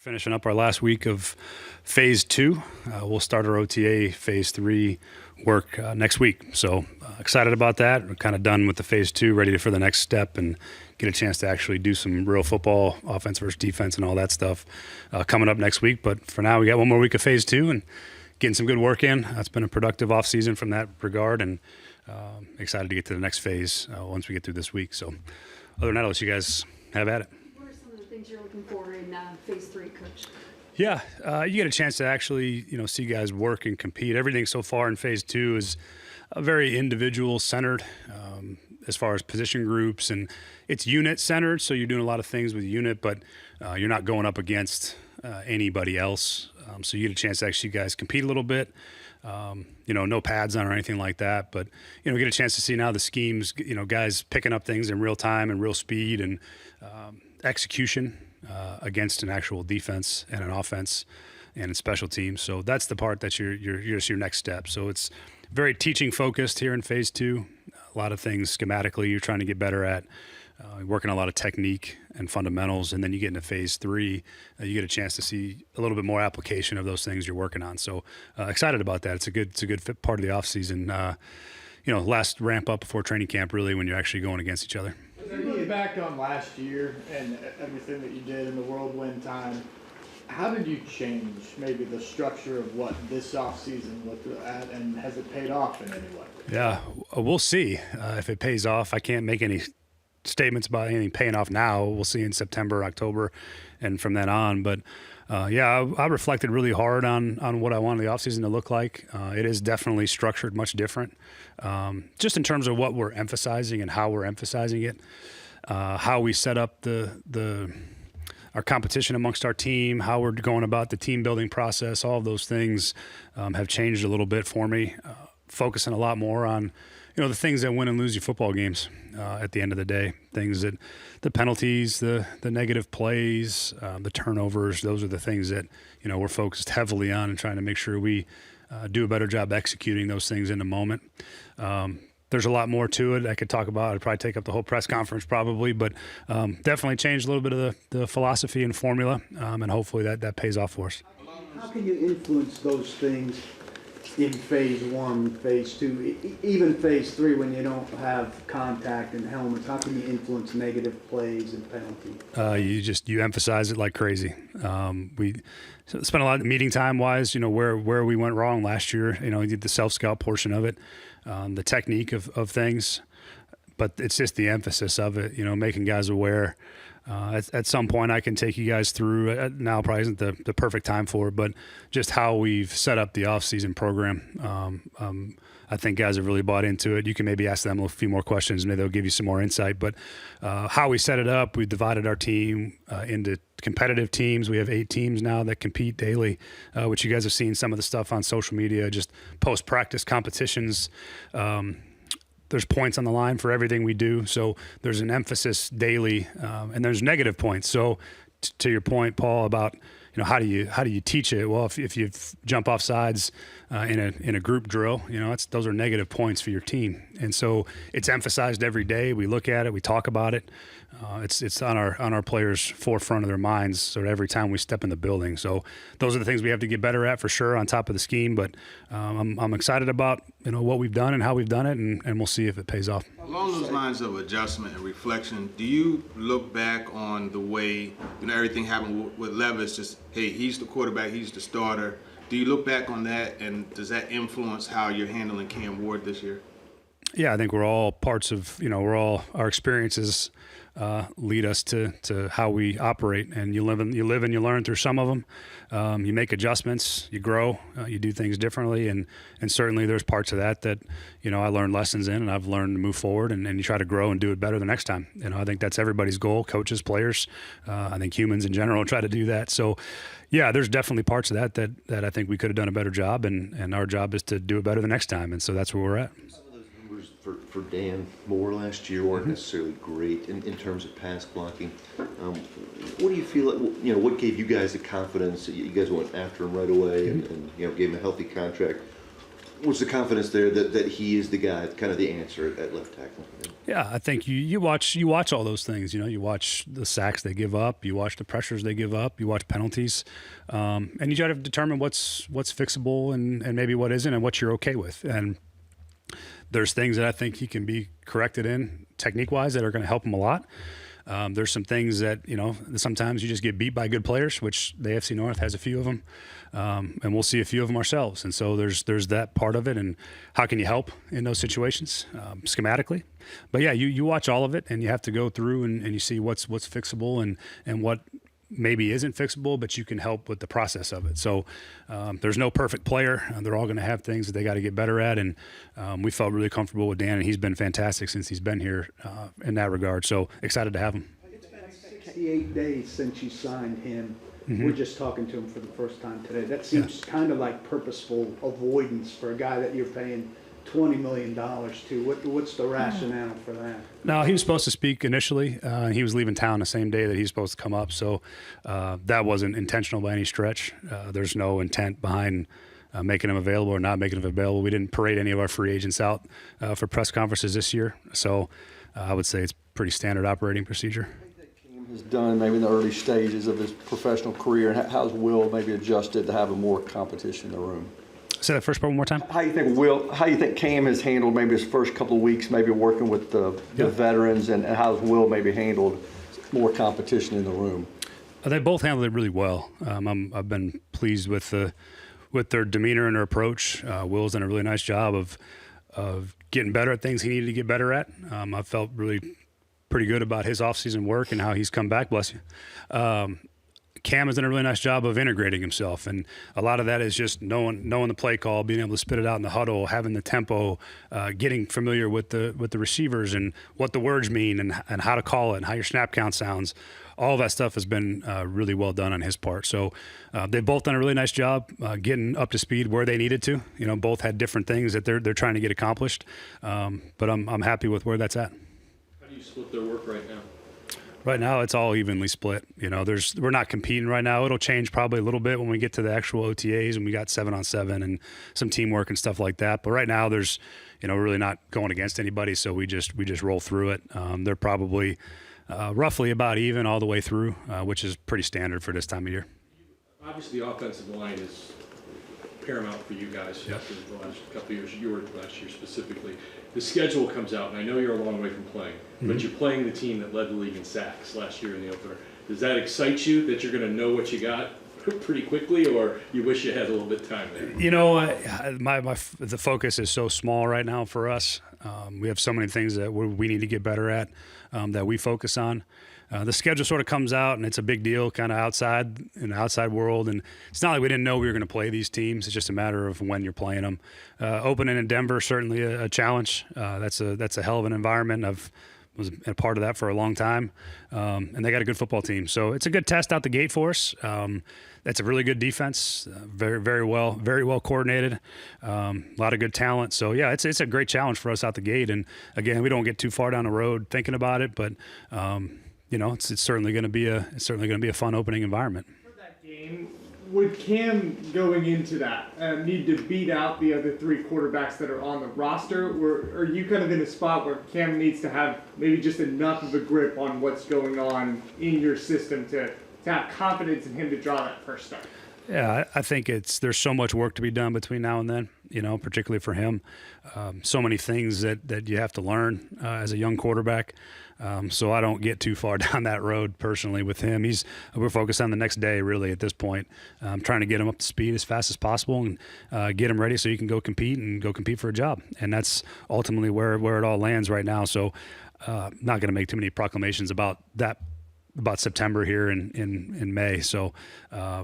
Finishing up our last week of Phase 2. We'll start our OTA Phase 3 work next week. So excited about that. We're kind of done with the Phase 2, ready for the next step and get a chance to actually do some real football, offense versus defense and all that stuff coming up next week. But for now, we got one more week of Phase 2 and getting some good work in. It's been a productive offseason from that regard, and excited to get to the next phase once we get through this week. So other than that, I'll let you guys have at it. What are some of the things you're looking for in Phase 3, Coach? Yeah, you get a chance to actually, see guys work and compete. Everything so far in Phase 2 is very individual-centered as far as position groups, and it's unit-centered, so you're doing a lot of things with unit, but you're not going up against anybody else. So you get a chance to actually guys compete a little bit. No pads on or anything like that, but get a chance to see now the schemes, guys picking up things in real time and real speed and execution against an actual defense and an offense and in special teams. So that's the part that you're your next step. So it's very teaching focused here in Phase 2. A lot of things schematically you're trying to get better at. Working a lot of technique and fundamentals, and then you get into Phase 3, you get a chance to see a little bit more application of those things you're working on. So excited about that. It's a good fit part of the off season. Last ramp up before training camp, really, when you're actually going against each other. As you look back on last year and everything that you did in the whirlwind time, how did you change maybe the structure of what this off season looked at, and has it paid off in any way? Yeah, we'll see if it pays off. I can't make any statements about anything paying off now. We'll see in September, October, and from then on. But I reflected really hard on what I wanted the offseason to look like. It is definitely structured much different, just in terms of what we're emphasizing and how we're emphasizing it, how we set up our competition amongst our team, how we're going about the team building process. All of those things have changed a little bit for me, focusing a lot more on the things that win and lose you football games at the end of the day. Things that the penalties, the negative plays, the turnovers, those are the things that, we're focused heavily on and trying to make sure we do a better job executing those things in the moment. There's a lot more to it I could talk about. I'd probably take up the whole press conference probably, but definitely changed a little bit of the philosophy and formula, and hopefully that pays off for us. How can you influence those things in Phase 1, Phase 2, even Phase 3 when you don't have contact and helmets? How can you influence negative plays and penalties? You emphasize it like crazy. We spent a lot of meeting time wise, where we went wrong last year. We did the self-scout portion of it, the technique of things, but it's just the emphasis of it, making guys aware. At some point I can take you guys through, now probably isn't the perfect time for it, but just how we've set up the off-season program. I think guys have really bought into it. You can maybe ask them a few more questions, maybe they'll give you some more insight, but how we set it up, we divided our team into competitive teams. We have 8 teams now that compete daily, which you guys have seen some of the stuff on social media, just post-practice competitions. There's points on the line for everything we do. So there's an emphasis daily, and there's negative points. So to your point, Paul, about how do you teach it? Well, if you jump off sides in a group drill, those are negative points for your team. And so it's emphasized every day. We look at it, we talk about it. It's on our players' forefront of their minds. So every time we step in the building, so those are the things we have to get better at for sure. On top of the scheme, but I'm excited about what we've done and how we've done it, and we'll see if it pays off. Along those lines of adjustment and reflection, do you look back on the way everything happened with Levis? Just hey, he's the quarterback, he's the starter. Do you look back on that, and does that influence how you're handling Cam Ward this year? Yeah, I think we're all parts of our experiences lead us to how we operate, and you live and you learn through some of them. You make adjustments, you grow, you do things differently, and certainly there's parts of that I learned lessons in, and I've learned to move forward, and you try to grow and do it better the next time. I think that's everybody's goal, coaches, players. I think humans in general try to do that. So yeah, there's definitely parts of that I think we could have done a better job, and our job is to do it better the next time, and so that's where we're at. For Dan Moore last year weren't necessarily great in terms of pass blocking. What do you feel like, what gave you guys the confidence that you guys went after him right away and gave him a healthy contract? what's the confidence there that he is the guy, kind of the answer at left tackle? Yeah, I think you watch all those things. You watch the sacks they give up, you watch the pressures they give up, you watch penalties, and you try to determine what's fixable and maybe what isn't, and what you're okay with. And there's things that I think he can be corrected in technique-wise that are going to him a lot. There's some things that, sometimes you just get beat by good players, which the AFC North has a few of them, and we'll see a few of them ourselves. And so there's that part of it, and how can you help in those situations schematically? But yeah, you watch all of it, and you have to go through and you see what's fixable and what maybe isn't fixable, but you can help with the process of it. So there's no perfect player. They're all going to have things that they got to get better at, and we felt really comfortable with Dan, and he's been fantastic since he's been here in that regard. So excited to have him. It's been 68 days since you signed him. We're just talking to him for the first time today. That seems kind of like purposeful avoidance for a guy that you're paying $20 million to. What's the rationale for that? No, he was supposed to speak initially. He was leaving town the same day that he was supposed to come up, so that wasn't intentional by any stretch. There's no intent behind making him available or not making him available. We didn't parade any of our free agents out for press conferences this year, so I would say it's pretty standard operating procedure. Has done maybe in the early stages of his professional career, and how's Will maybe adjusted to having more competition in the room? Say that first part one more time. How do you think Cam has handled maybe his first couple of weeks, maybe working with the veterans, and how's Will maybe handled more competition in the room? They both handled it really well. I've been pleased with their demeanor and their approach. Will's done a really nice job of getting better at things he needed to get better at. I felt really pretty good about his offseason work and how he's come back, bless you. Cam has done a really nice job of integrating himself, and a lot of that is just knowing the play call, being able to spit it out in the huddle, having the tempo, getting familiar with the receivers and what the words mean and how to call it and how your snap count sounds. All that stuff has been really well done on his part. So they've both done a really nice job getting up to speed where they needed to. Both had different things that they're trying to get accomplished, but I'm happy with where that's at. How do you split their work right now? Right now, it's all evenly split. We're not competing right now. It'll change probably a little bit when we get to the actual OTAs and we got 7-on-7 and some teamwork and stuff like that. But right now, there's, we're really not going against anybody, so we just roll through it. They're probably roughly about even all the way through, which is pretty standard for this time of year. Obviously, the offensive line is paramount for you guys after the last couple of years. You were last year specifically. The schedule comes out, and I know you're a long way from playing, but you're playing the team that led the league in sacks last year in the opener. Does that excite you that you're going to know what you got pretty quickly, or you wish you had a little bit of time there? The focus is so small right now for us. We have so many things that we need to get better at that we focus on. The schedule sort of comes out, and it's a big deal kind of outside in the outside world. And it's not like we didn't know we were going to play these teams. It's just a matter of when you're playing them. Opening in Denver, certainly a challenge. That's a hell of an environment. I was a part of that for a long time. And they got a good football team. So it's a good test out the gate for us. That's a really good defense. Very, very well coordinated. A lot of good talent. So yeah, it's a great challenge for us out the gate. And again, we don't get too far down the road thinking about it, but it's certainly going to be a fun opening environment. For that game, would Cam going into that need to beat out the other three quarterbacks that are on the roster, or are you kind of in a spot where Cam needs to have maybe just enough of a grip on what's going on in your system to have confidence in him to draw that first start? Yeah, I think there's so much work to be done between now and then, particularly for him. So many things that you have to learn as a young quarterback. So I don't get too far down that road personally with him. We're focused on the next day really at this point. Trying to get him up to speed as fast as possible and get him ready so he can go compete for a job. And that's ultimately where it all lands right now. So not going to make too many proclamations about September here in May. So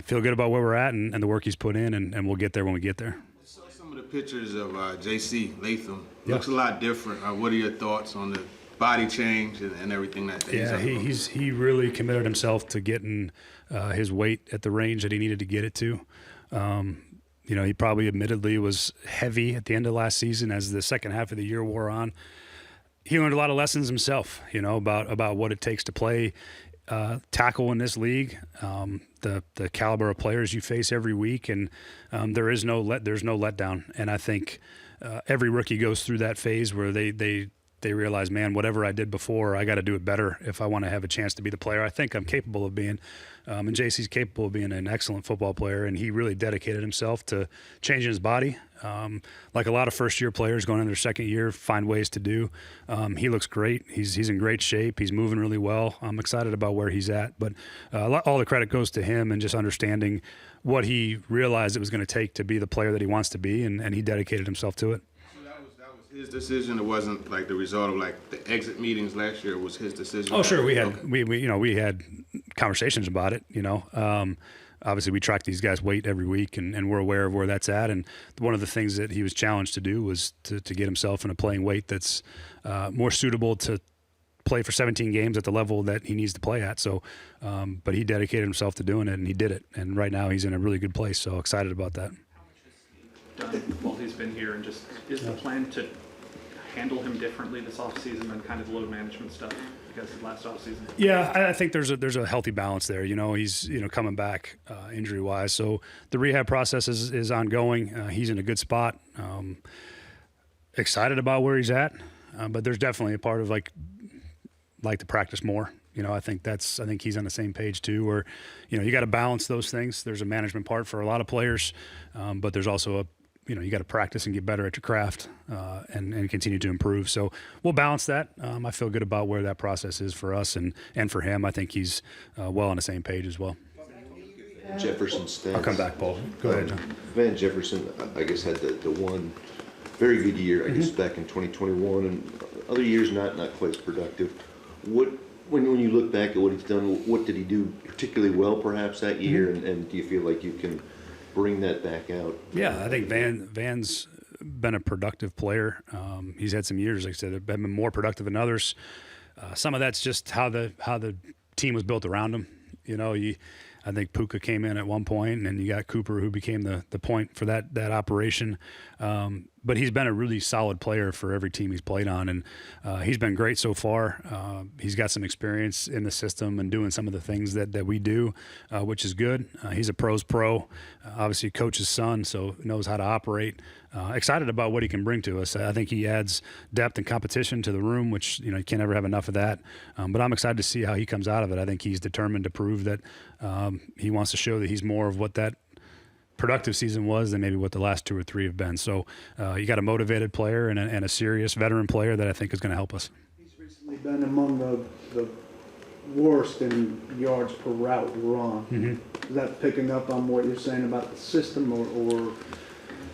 feel good about where we're at and the work he's put in, and we'll get there when we get there. I saw some of the pictures of J.C. Latham. Looks a lot different. What are your thoughts on the body change and everything that he's he really committed himself to getting his weight at the range that he needed to get it to. He probably admittedly was heavy at the end of last season as the second half of the year wore on. He learned a lot of lessons himself, about what it takes to play tackle in this league. The caliber of players you face every week, and there's no letdown. And I think every rookie goes through that phase where they realize, man, whatever I did before, I got to do it better if I want to have a chance to be the player I think I'm capable of being. And JC's capable of being an excellent football player, and he really dedicated himself to changing his body. Like a lot of first-year players going into their second year, find ways to do. He looks great. He's in great shape. He's moving really well. I'm excited about where he's at. But all the credit goes to him and just understanding what he realized it was going to take to be the player that he wants to be, and he dedicated himself to it. His decision. It wasn't like the result of like the exit meetings last year. It was his decision. Oh, sure. We had conversations about it. Obviously we track these guys' weight every week, and we're aware of where that's at. And one of the things that he was challenged to do was to get himself in a playing weight that's more suitable to play for 17 games at the level that he needs to play at. So, but he dedicated himself to doing it, and he did it. And right now he's in a really good place. So excited about that. Done while he's been here, and just is the plan to handle him differently this offseason than kind of the load management stuff you guys did last offseason? Yeah, I think there's a healthy balance there. He's coming back injury wise, so the rehab process is ongoing. He's in a good spot. Excited about where he's at, but there's definitely a part of like to practice more. I think he's on the same page too, where, you got to balance those things. There's a management part for a lot of players, but there's also you got to practice and get better at your craft and continue to improve. So we'll balance that. I feel good about where that process is for us and for him. I think he's well on the same page as well. Jefferson stats. I'll come back, Paul. Go ahead, John. Van Jefferson, I guess, had the one very good year, I guess, back in 2021, and other years not quite as productive. When you look back at what he's done, what did he do particularly well perhaps that year, and do you feel like you can bring that back out? Yeah, I think Van's been a productive player. He's had some years, like I said, have been more productive than others. Some of that's just how the team was built around him. I think Puka came in at one point, and then you got Cooper, who became the point for that operation. But he's been a really solid player for every team he's played on, and he's been great so far. He's got some experience in the system and doing some of the things that we do, which is good. He's a pro's pro, obviously coach's son, so knows how to operate. Excited about what he can bring to us. I think he adds depth and competition to the room, which you can't ever have enough of that. But I'm excited to see how he comes out of it. I think he's determined to prove that he wants to show that he's more of what that productive season was than maybe what the last 2 or 3 have been. So you got a motivated player and a serious veteran player that I think is going to help us. He's recently been among the worst in yards per route run. Is that picking up on what you're saying about the system, or?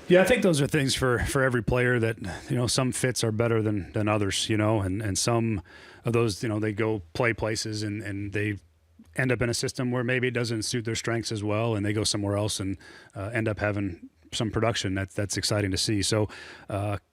Yeah, I think those are things for every player that, some fits are better than others, and some of those, they go play places and they end up in a system where maybe it doesn't suit their strengths as well, and they go somewhere else and end up having some production. That's exciting to see. So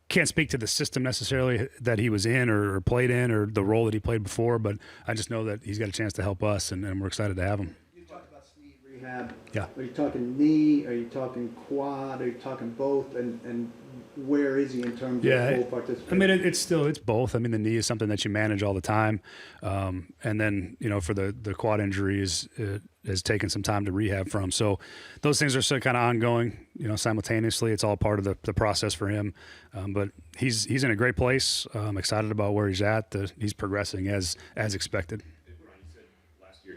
can't speak to the system necessarily that he was in or played in or the role that he played before, but I just know that he's got a chance to help us, and we're excited to have him. You talk about speed rehab. Yeah. Are you talking knee? Are you talking quad? Are you talking both? And where is he in terms of full participation? I mean, it's both. I mean, the knee is something that you manage all the time, and then for the quad injury has taken some time to rehab from. So those things are still kind of ongoing. Simultaneously, it's all part of the process for him. But he's in a great place. I'm excited about where he's at. He's progressing as expected.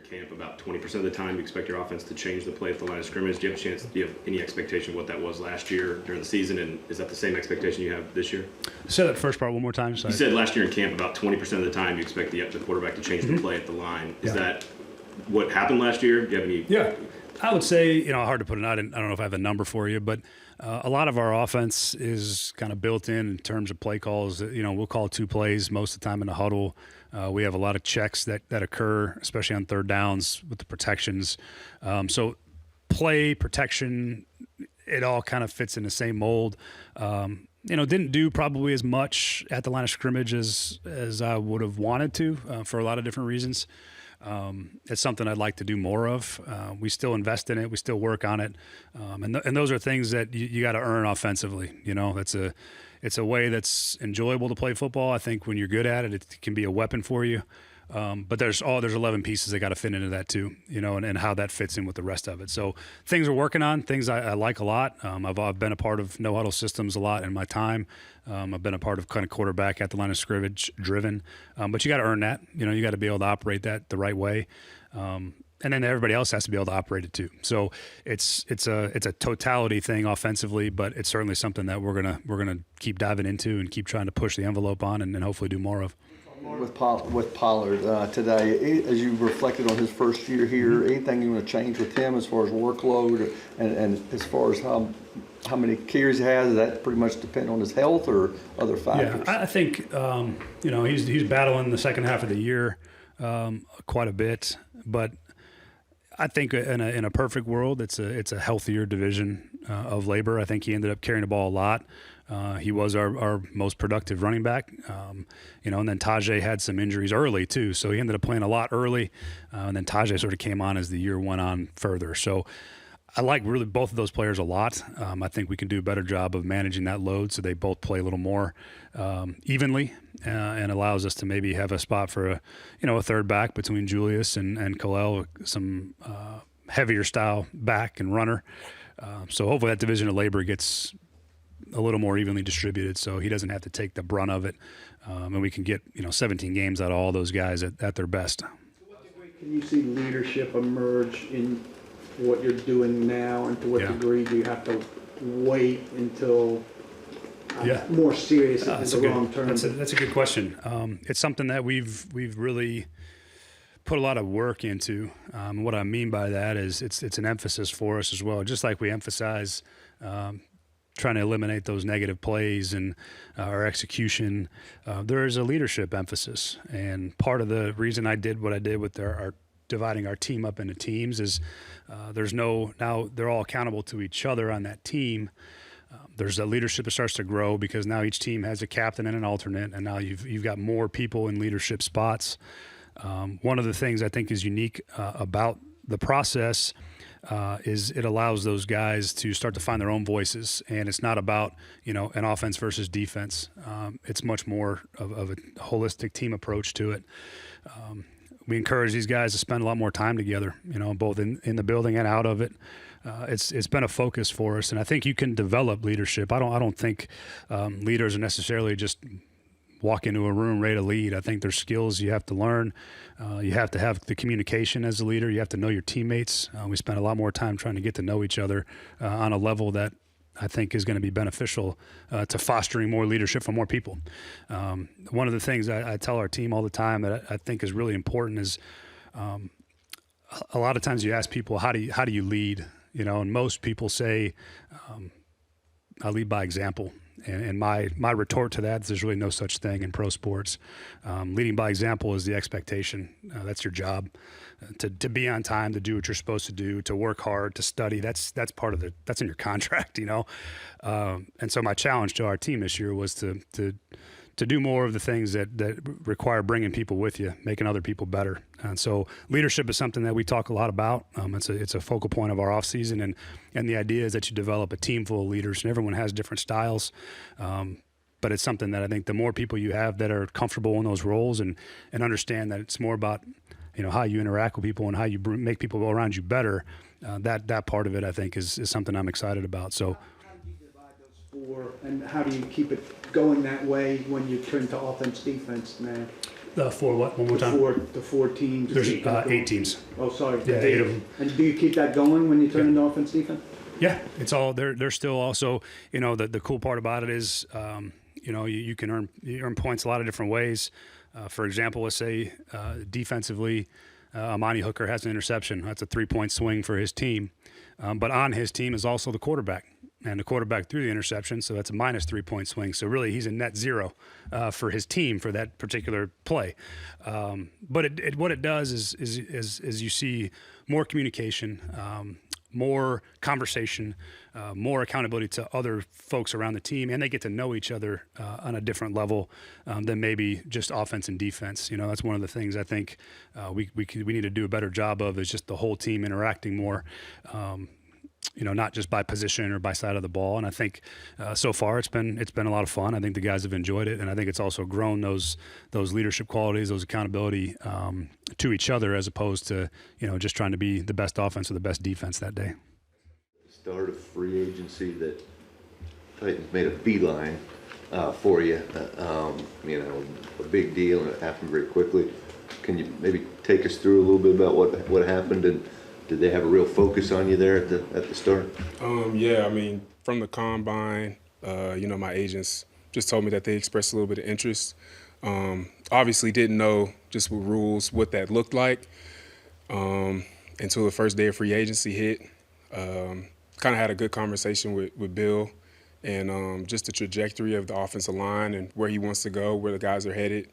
Camp about 20% of the time you expect your offense to change the play at the line of scrimmage. Do you have any expectation of what that was last year during the season, and is that the same expectation you have this year? Say that first part one more time. Sorry. You said last year in camp about 20% of the time you expect the quarterback to change the play at the line. Is that what happened last year? Do you have any? Yeah, I would say, hard to put it out. I don't know if I have a number for you, but a lot of our offense is kind of built in terms of play calls. We'll call 2 plays most of the time in the huddle. We have a lot of checks that occur, especially on third downs with the protections. So play, protection, it all kind of fits in the same mold. Didn't do probably as much at the line of scrimmage as I would have wanted to for a lot of different reasons. It's something I'd like to do more of. We still invest in it. We still work on it. And those are things that you got to earn offensively. It's a way that's enjoyable to play football. I think when you're good at it, it can be a weapon for you. But there's 11 pieces that got to fit into that too, and how that fits in with the rest of it. So things we're working on, things I like a lot. I've been a part of no huddle systems a lot in my time. I've been a part of kind of quarterback at the line of scrimmage driven, but you got to earn that. You got to be able to operate that the right way. And then everybody else has to be able to operate it too. So it's a totality thing offensively, but it's certainly something that we're gonna keep diving into and keep trying to push the envelope on, and hopefully do more of. With Pollard today, as you reflected on his first year here, anything you want to change with him as far as workload and as far as how many carries he has? Does that pretty much depend on his health or other factors? Yeah, I think he's battling the second half of the year quite a bit, but I think in a perfect world, it's a healthier division of labor. I think he ended up carrying the ball a lot. He was our most productive running back, and then Tajay had some injuries early too, so he ended up playing a lot early, and then Tajay sort of came on as the year went on further. So I like really both of those players a lot. I think we can do a better job of managing that load so they both play a little more evenly, and allows us to maybe have a spot for a third back between Julius and Khalil, some heavier style back and runner. So hopefully that division of labor gets a little more evenly distributed, so he doesn't have to take the brunt of it, and we can get 17 games out of all those guys at their best. To what degree can you see leadership emerge in what you're doing now, and to what degree do you have to wait until more serious in the long term? That's a good question. It's something that we've really put a lot of work into. What I mean by that is it's an emphasis for us as well. Just like we emphasize trying to eliminate those negative plays and our execution, there is a leadership emphasis. And part of the reason I did what I did with our dividing our team up into teams is now they're all accountable to each other on that team. There's a leadership that starts to grow because now each team has a captain and an alternate, and now you've got more people in leadership spots. One of the things I think is unique about the process is it allows those guys to start to find their own voices, and it's not about an offense versus defense. It's much more of a holistic team approach to it. We encourage these guys to spend a lot more time together, both in the building and out of it. It's been a focus for us, and I think you can develop leadership. I don't think leaders are necessarily just walk into a room ready to lead. I think there's skills you have to learn. You have to have the communication as a leader. You have to know your teammates. We spend a lot more time trying to get to know each other on a level that I think is going to be beneficial to fostering more leadership from more people. One of the things I tell our team all the time that I think is really important is a lot of times you ask people, how do you lead? And most people say, I lead by example. And my retort to that is there's really no such thing in pro sports. Leading by example is the expectation. That's your job, to be on time, to do what you're supposed to do, to work hard, to study. That's part of that's in your contract, And so my challenge to our team this year was to do more of the things that require bringing people with you, making other people better. And so leadership is something that we talk a lot about. It's a focal point of our off season, and the idea is that you develop a team full of leaders, and everyone has different styles. But it's something that I think the more people you have that are comfortable in those roles and understand that it's more about how you interact with people and how you make people around you better, that part of it I think is something I'm excited about. So. And how do you keep it going that way when you turn to offense, defense now? For what? One more time? The four teams. There's 8 teams. Oh, sorry. Yeah, 8 of them. And do you keep that going when you turn into offense, defense? Yeah, it's all. They're still also. The cool part about it is, you can earn points a lot of different ways. For example, let's say defensively, Amani Hooker has an interception. That's a 3-point swing for his team. But on his team is also the quarterback. And the quarterback threw the interception, so that's a minus 3-point swing. So really, he's a net zero for his team for that particular play. But what it does is you see more communication, more conversation, more accountability to other folks around the team, and they get to know each other on a different level than maybe just offense and defense. That's one of the things I think we need to do a better job of, is just the whole team interacting more. not just by position or by side of the ball. And I think so far it's been a lot of fun. I think the guys have enjoyed it, and I think it's also grown those leadership qualities, those accountability to each other, as opposed to just trying to be the best offense or the best defense that day. Start of free agency that Titans made a beeline for you. A big deal, and it happened very quickly. Can you maybe take us through a little bit about what happened, and did they have a real focus on you there at the start? Yeah, I mean, from the combine, my agents just told me that they expressed a little bit of interest. Obviously didn't know just with rules what that looked like until the first day of free agency hit. Kind of had a good conversation with Bill and just the trajectory of the offensive line and where he wants to go, where the guys are headed.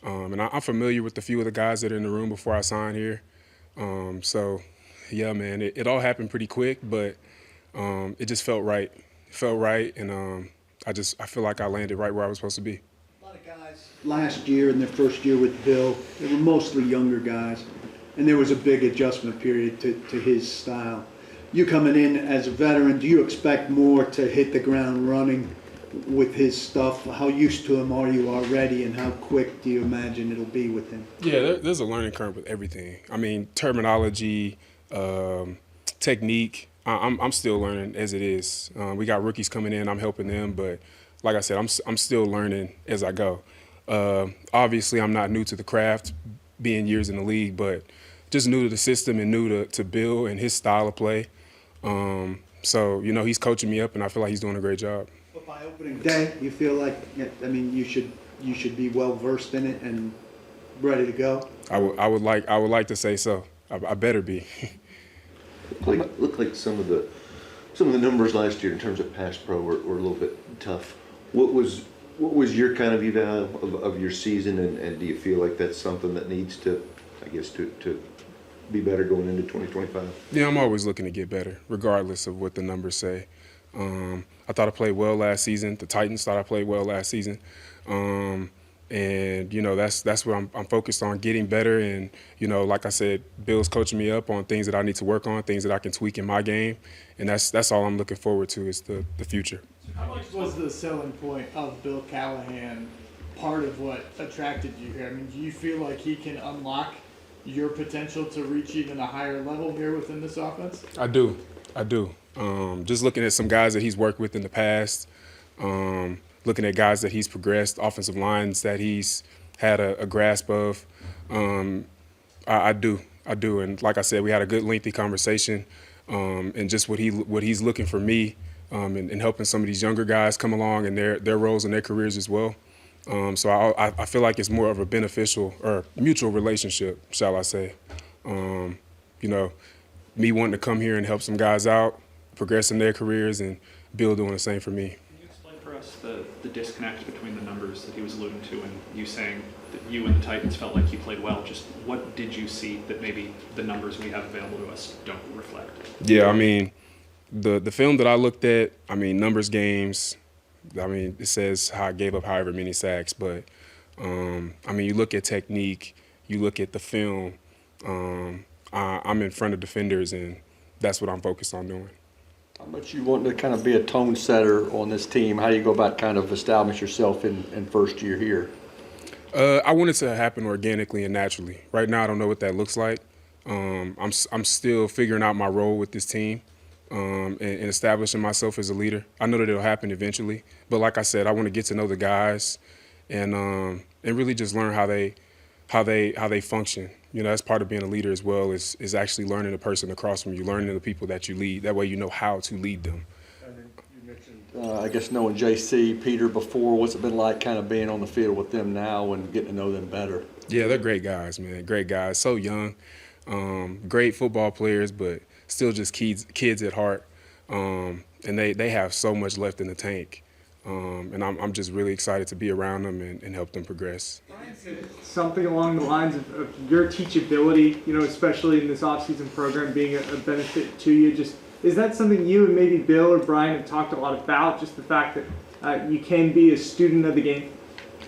And I'm familiar with a few of the guys that are in the room before I signed here. So, yeah, man, it all happened pretty quick, but it just felt right. It felt right, and I feel like I landed right where I was supposed to be. A lot of guys last year in their first year with Bill, they were mostly younger guys, and there was a big adjustment period to his style. You coming in as a veteran, do you expect more to hit the ground running with his stuff? How used to him are you already, and how quick do you imagine it'll be with him? Yeah, there's a learning curve with everything. I mean, terminology, technique, I'm still learning as it is. We got rookies coming in, I'm helping them, but like I said, I'm still learning as I go. Obviously, I'm not new to the craft, being years in the league, but just new to the system and new to Bill and his style of play. So, he's coaching me up, and I feel like he's doing a great job. But by opening day, you feel like, you should be well versed in it and ready to go? I would like to say so. I better be. Looked like some of the numbers last year in terms of pass pro were a little bit tough. What was your kind of eval of your season, and do you feel like that's something that needs to be better going into 2025? Yeah, I'm always looking to get better, regardless of what the numbers say. I thought I played well last season. The Titans thought I played well last season. And that's what I'm focused on, getting better. And like I said, Bill's coaching me up on things that I need to work on, things that I can tweak in my game, and that's all I'm looking forward to is the future. How much was the selling point of Bill Callahan part of what attracted you here? I mean, do you feel like he can unlock your potential to reach even a higher level here within this offense? I do. Just looking at some guys that he's worked with in the past, looking at guys that he's progressed, offensive lines that he's had a grasp of, I do. And like I said, we had a good lengthy conversation, and just what he's looking for me, and helping some of these younger guys come along in their roles and their careers as well. So I feel like it's more of a beneficial or mutual relationship, shall I say. Me wanting to come here and help some guys out, progress in their careers, and Bill doing the same for me. Can you explain for us the disconnect between the numbers that he was alluding to and you saying that you and the Titans felt like you played well? Just what did you see that maybe the numbers we have available to us don't reflect? Yeah, I mean, the film that I looked at, numbers, games, it says how I gave up however many sacks, but you look at technique, you look at the film, I'm in front of defenders, and that's what I'm focused on doing. How much you want to kind of be a tone setter on this team? How do you go about kind of establish yourself in first year here? I want it to happen organically and naturally. Right now, I don't know what that looks like. I'm still figuring out my role with this team, and establishing myself as a leader. I know that it'll happen eventually, but like I said, I want to get to know the guys and really just learn how they function. That's part of being a leader as well, is actually learning the person across from you, learning the people that you lead. That way you know how to lead them. And then you mentioned, I guess, knowing JC, Peter before. What's it been like kind of being on the field with them now and getting to know them better? Yeah, they're great guys, man. Great guys. So young, great football players, but still just kids at heart. And they have so much left in the tank. And I'm just really excited to be around them and help them progress. Something along the lines of your teachability, especially in this offseason program being a benefit to you. Just is that something you and maybe Bill or Brian have talked a lot about? Just the fact that you can be a student of the game.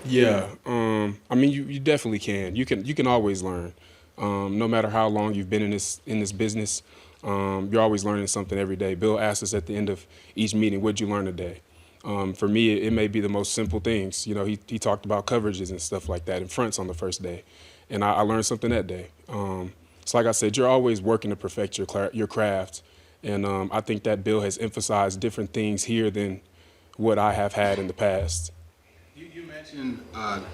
Yeah, you definitely can. You can always learn, no matter how long you've been in this business. You're always learning something every day. Bill asks us at the end of each meeting, what'd you learn today? For me, it may be the most simple things. You know, he talked about coverages and stuff like that and fronts on the first day. And I learned something that day. So like I said, you're always working to perfect your craft. And I think that Bill has emphasized different things here than what I have had in the past. You mentioned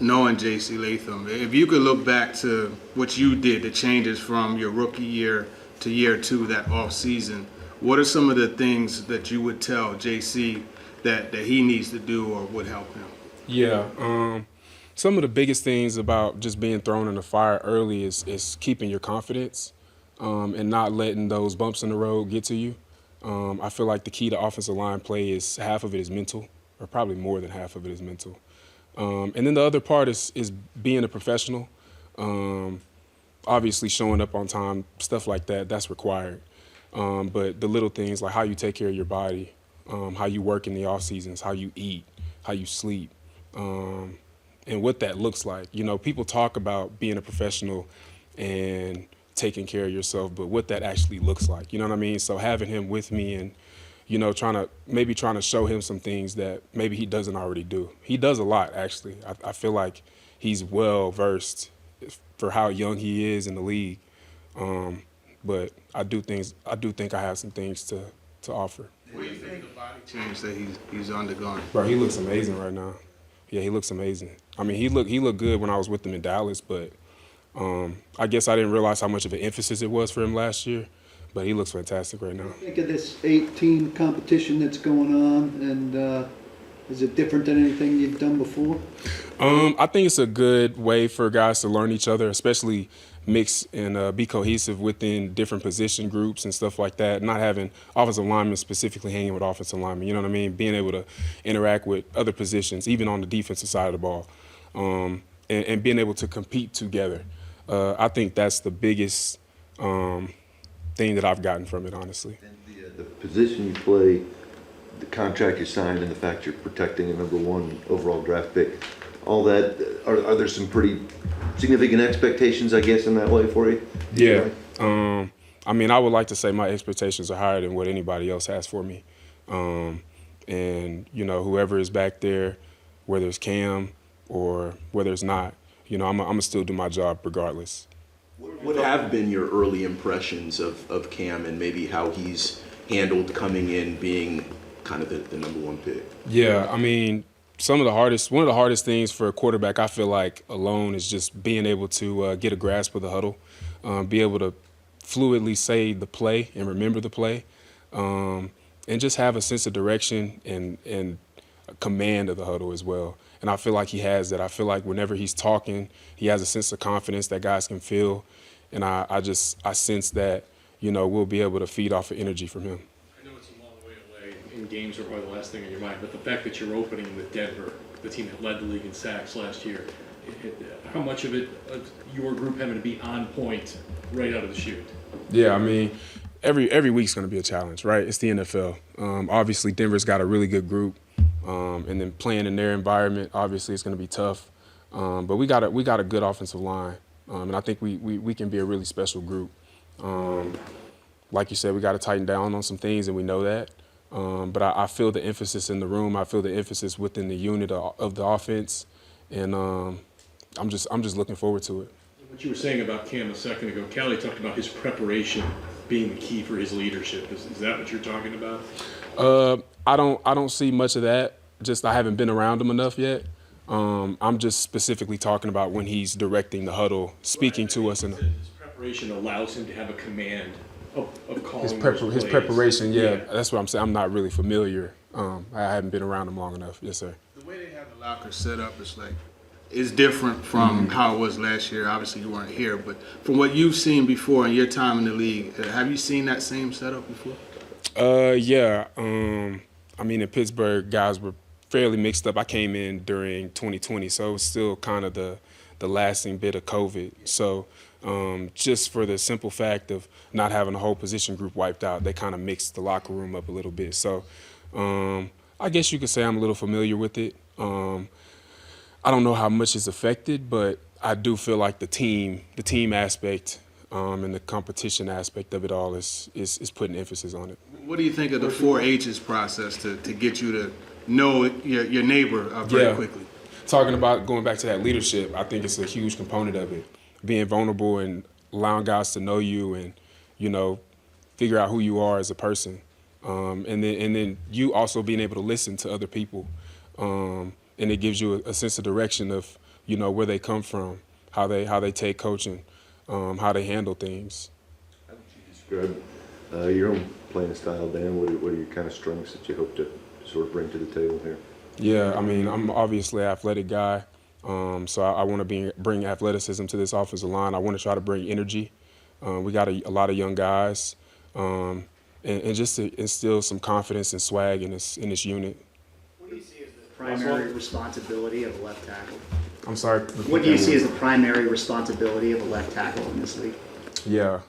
knowing J.C. Latham. If you could look back to what you did, the changes from your rookie year to year 2, that off season, what are some of the things that you would tell J.C. that he needs to do or would help him? Yeah, some of the biggest things about just being thrown in the fire early is keeping your confidence and not letting those bumps in the road get to you. I feel like the key to offensive line play is half of it is mental, or probably more than half of it is mental. And then the other part is being a professional. Obviously showing up on time, stuff like that, that's required. But the little things like how you take care of your body, how you work in the off seasons, how you eat, how you sleep, and what that looks like. You know, people talk about being a professional and taking care of yourself, but what that actually looks like, you know what I mean? So having him with me and, you know, trying to show him some things that maybe he doesn't already do. He does a lot, actually. I feel like he's well versed for how young he is in the league. But I do think I have some things to offer. What do you think of the body change that he's undergone? Bro, he looks amazing right now. Yeah, he looks amazing. I mean, he looked good when I was with him in Dallas, but I guess I didn't realize how much of an emphasis it was for him last year. But he looks fantastic right now. Think of this 8-team competition that's going on, and is it different than anything you've done before? I think it's a good way for guys to learn each other, especially mix and be cohesive within different position groups and stuff like that. Not having offensive linemen specifically hanging with offensive linemen, you know what I mean? Being able to interact with other positions, even on the defensive side of the ball, and being able to compete together. I think that's the biggest thing that I've gotten from it, honestly. And the position you play, the contract you signed, and the fact you're protecting a #1 overall draft pick, all that, are there some pretty significant expectations, I guess, in that way for you? Yeah. I mean, I would like to say my expectations are higher than what anybody else has for me. And, you know, whoever is back there, whether it's Cam or whether it's not, you know, I'm going to still do my job regardless. What have been your early impressions of Cam and maybe how he's handled coming in being kind of the #1 pick? Yeah, I mean, one of the hardest things for a quarterback, I feel like, alone is just being able to get a grasp of the huddle, be able to fluidly say the play and remember the play, and just have a sense of direction and a command of the huddle as well. And I feel like he has that. I feel like whenever he's talking, he has a sense of confidence that guys can feel. And I sense that, you know, we'll be able to feed off of energy from him. I know it's a long way away, and games are probably the last thing on your mind, but the fact that you're opening with Denver, the team that led the league in sacks last year, how much of it, your group having to be on point right out of the chute? Yeah, I mean, every week's going to be a challenge, right? It's the NFL. Obviously, Denver's got a really good group. And then playing in their environment, obviously, it's going to be tough. But we got a good offensive line, and I think we can be a really special group. Like you said, we got to tighten down on some things, and we know that. But I feel the emphasis in the room. I feel the emphasis within the unit of the offense, and I'm just looking forward to it. What you were saying about Cam a second ago, Callie talked about his preparation being the key for his leadership. Is that what you're talking about? I don't see much of that. Just I haven't been around him enough yet. I'm just specifically talking about when he's directing the huddle, speaking to us. And his preparation allows him to have a command of calling his preparation, yeah, that's what I'm saying. I'm not really familiar. I haven't been around him long enough. Yes, sir. The way they have the locker set up is different from how it was last year. Obviously, you weren't here, but from what you've seen before in your time in the league, have you seen that same setup before? Yeah. I mean, in Pittsburgh, guys were fairly mixed up. I came in during 2020, so it was still kind of the lasting bit of COVID. So just for the simple fact of not having a whole position group wiped out, they kind of mixed the locker room up a little bit. So I guess you could say I'm a little familiar with it. I don't know how much it's affected, but I do feel like the team aspect and the competition aspect of it all is putting emphasis on it. What do you think of the 4-H's process to get you to know your neighbor very quickly? Talking about going back to that leadership, I think it's a huge component of it. Being vulnerable and allowing guys to know you and, figure out who you are as a person. And then you also being able to listen to other people. And it gives you a sense of direction of, where they come from, how they take coaching, how they handle things. How would you describe your own playing style, Dan? What are your kind of strengths that you hope to sort of bring to the table here? Yeah, I'm obviously an athletic guy, so I want to bring athleticism to this offensive line. I want to try to bring energy. We got a lot of young guys, and just to instill some confidence and swag in this unit. What do you see as the primary responsibility of a left tackle? I'm sorry. What do you see as the primary responsibility of a left tackle in this league? Yeah,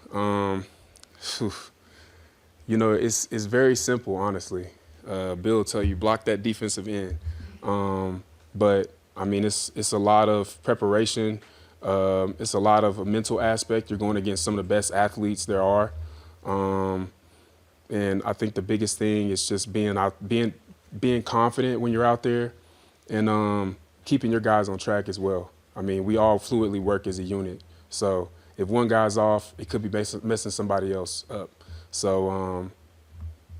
it's very simple, honestly. Bill will tell you, block that defensive end. But, it's a lot of preparation. It's a lot of a mental aspect. You're going against some of the best athletes there are. And I think the biggest thing is just being confident when you're out there and keeping your guys on track as well. We all fluidly work as a unit. So if one guy's off, it could be messing somebody else up. So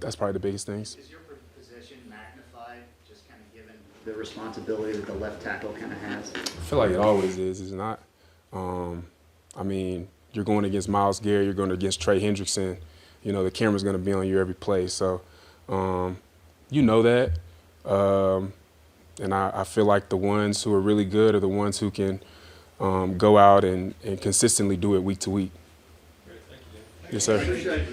that's probably the biggest things. Is your position magnified, just kind of given the responsibility that the left tackle kind of has? I feel like it always is not. You're going against Myles Garrett, you're going against Trey Hendrickson. The camera's going to be on you every play. So, that. And I feel like the ones who are really good are the ones who can go out and consistently do it week to week. Yes, sir.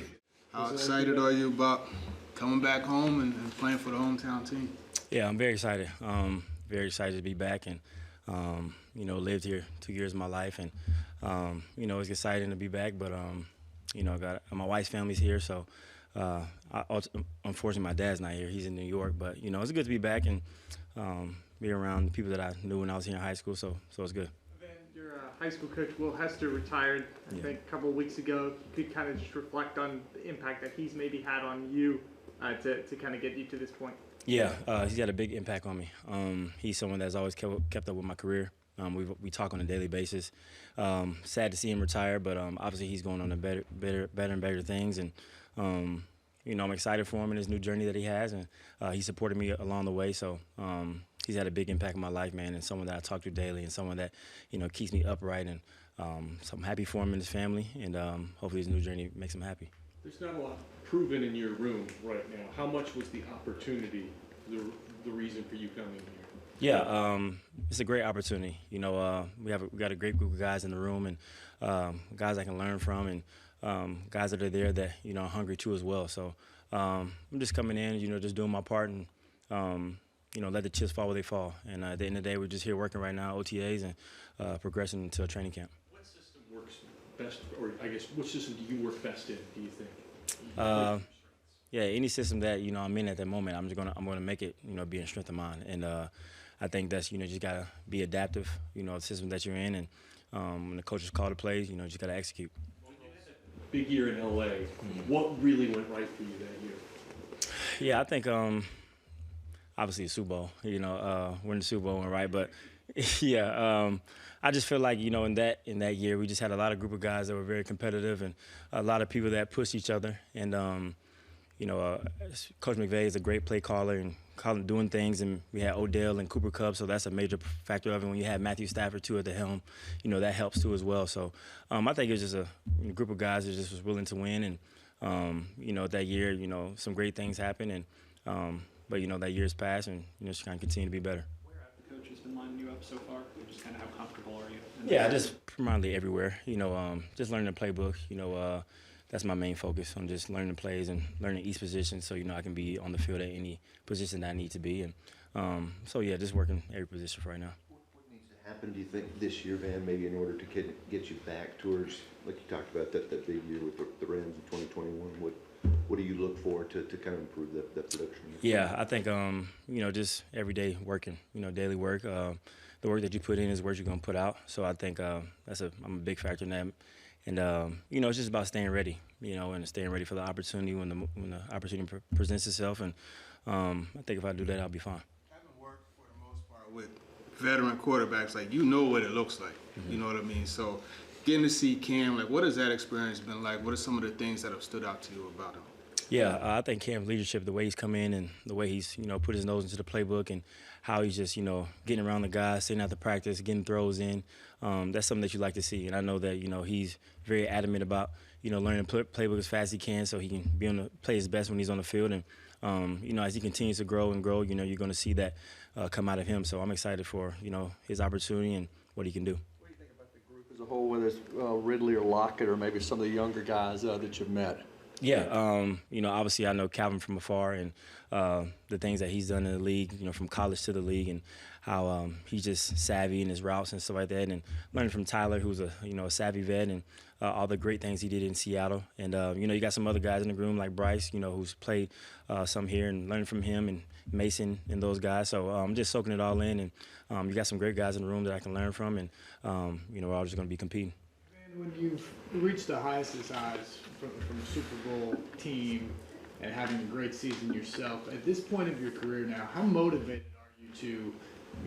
How excited are you about coming back home and playing for the hometown team? Yeah, I'm very excited. Very excited to be back and, lived here 2 years of my life. And, it's exciting to be back. But, my wife's family's here. So, unfortunately, my dad's not here. He's in New York. But, it's good to be back and be around the people that I knew when I was here in high school. So it's good. Your high school coach, Will Hester, retired, I think, a couple of weeks ago. You could kind of just reflect on the impact that he's maybe had on you to kind of get you to this point. Yeah, he's had a big impact on me. He's someone that's always kept up with my career. We talk on a daily basis. Sad to see him retire, but obviously he's going on to better and better things. And, I'm excited for him in his new journey that he has. And he supported me along the way. So he's had a big impact in my life, man, and someone that I talk to daily and someone that, keeps me upright. And so I'm happy for him and his family. And hopefully his new journey makes him happy. There's not a lot proven in your room right now. How much was the opportunity the reason for you coming here? Yeah, it's a great opportunity. We got a great group of guys in the room and guys I can learn from and guys that are there that are hungry too as well. So I'm just coming in, just doing my part and let the chips fall where they fall. And at the end of the day, we're just here working right now, OTAs and progressing into a training camp. What system works best, or I guess which system do you work best in? Do you think? Yeah, any system that I'm in at that moment, I'm gonna make it be a strength of mine. And I think that's just gotta be adaptive. The system that you're in, and when the coaches call the plays, just gotta execute. Big year in LA. What really went right for you that year? Yeah, I think obviously the Super Bowl. Winning the Super Bowl went right, but yeah, I just feel like in that year we just had a lot of group of guys that were very competitive and a lot of people that pushed each other. And Coach McVay is a great play caller and doing things, and we had Odell and Cooper Kupp, so that's a major factor of it. When you have Matthew Stafford too at the helm, that helps too as well. So I think it was just a group of guys that just was willing to win, and that year, some great things happened, and but that year's passed, and just kind of continue to be better. Where have the coaches been lining you up so far? Just kind of how comfortable are you? Yeah, just primarily everywhere. Just learning the playbook. That's my main focus on just learning the plays and learning each position, so I can be on the field at any position that I need to be. And so yeah, just working every position for right now. What needs to happen, do you think, this year, Van, maybe in order to get you back towards, like you talked about, that big year with the Rams in 2021? What do you look for to kind of improve that production? Yeah, I think just every day working. Daily work. The work that you put in is what you're gonna put out. So I think I'm a big factor in that. And it's just about staying ready, and staying ready for the opportunity when the opportunity presents itself. And I think if I do that, I'll be fine. Having worked for the most part with veteran quarterbacks, like you know what it looks like. You know what I mean? So getting to see Cam, like what has that experience been like? What are some of the things that have stood out to you about him? Yeah, I think Cam's leadership, the way he's come in and the way he's, put his nose into the playbook and how he's just, getting around the guys, sitting out the practice, getting throws in, that's something that you like to see. And I know that, he's very adamant about, learning the playbook as fast as he can so he can play his best when he's on the field. And, as he continues to grow and grow, you're going to see that come out of him. So I'm excited for, his opportunity and what he can do. What do you think about the group as a whole, whether it's Ridley or Lockett or maybe some of the younger guys that you've met? Yeah, obviously I know Calvin from afar and the things that he's done in the league, from college to the league, and how he's just savvy in his routes and stuff like that. And learning from Tyler, who's a savvy vet, and all the great things he did in Seattle. And you got some other guys in the room like Bryce, who's played some here, and learning from him and Mason and those guys. So I'm just soaking it all in, and you got some great guys in the room that I can learn from, and we're all just going to be competing. When you've reached the highest of highs from a Super Bowl team and having a great season yourself, at this point of your career now, how motivated are you to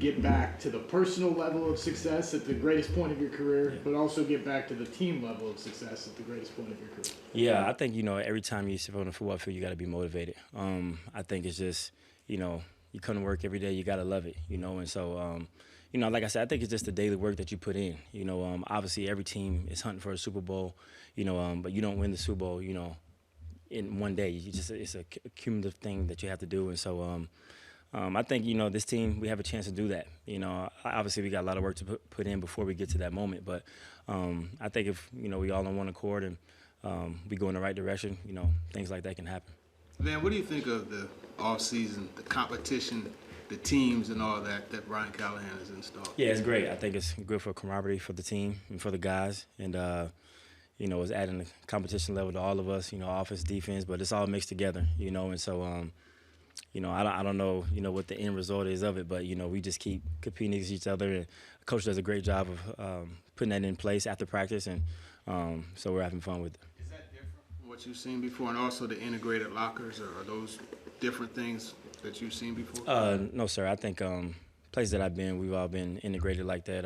get back to the personal level of success at the greatest point of your career, but also get back to the team level of success at the greatest point of your career? Yeah, I think, every time you step on the football field, you got to be motivated. I think it's just, you come to work every day, you got to love it, and so, like I said, I think it's just the daily work that you put in. Obviously every team is hunting for a Super Bowl, but you don't win the Super Bowl, in one day. It's a cumulative thing that you have to do. And so I think, this team, we have a chance to do that. Obviously we got a lot of work to put in before we get to that moment. But I think if, we all on one accord and we go in the right direction, things like that can happen. Van, what do you think of the offseason, the competition, the teams and all that Brian Callahan has installed? Yeah, it's great. I think it's good for camaraderie for the team and for the guys. And, it's adding the competition level to all of us, offense, defense, but it's all mixed together, and so, I don't know, what the end result is of it, but, we just keep competing against each other. And the coach does a great job of putting that in place after practice, and so we're having fun with it. Is that different from what you've seen before? And also the integrated lockers, or are those different things that you've seen before? No, sir. I think places that I've been, we've all been integrated like that.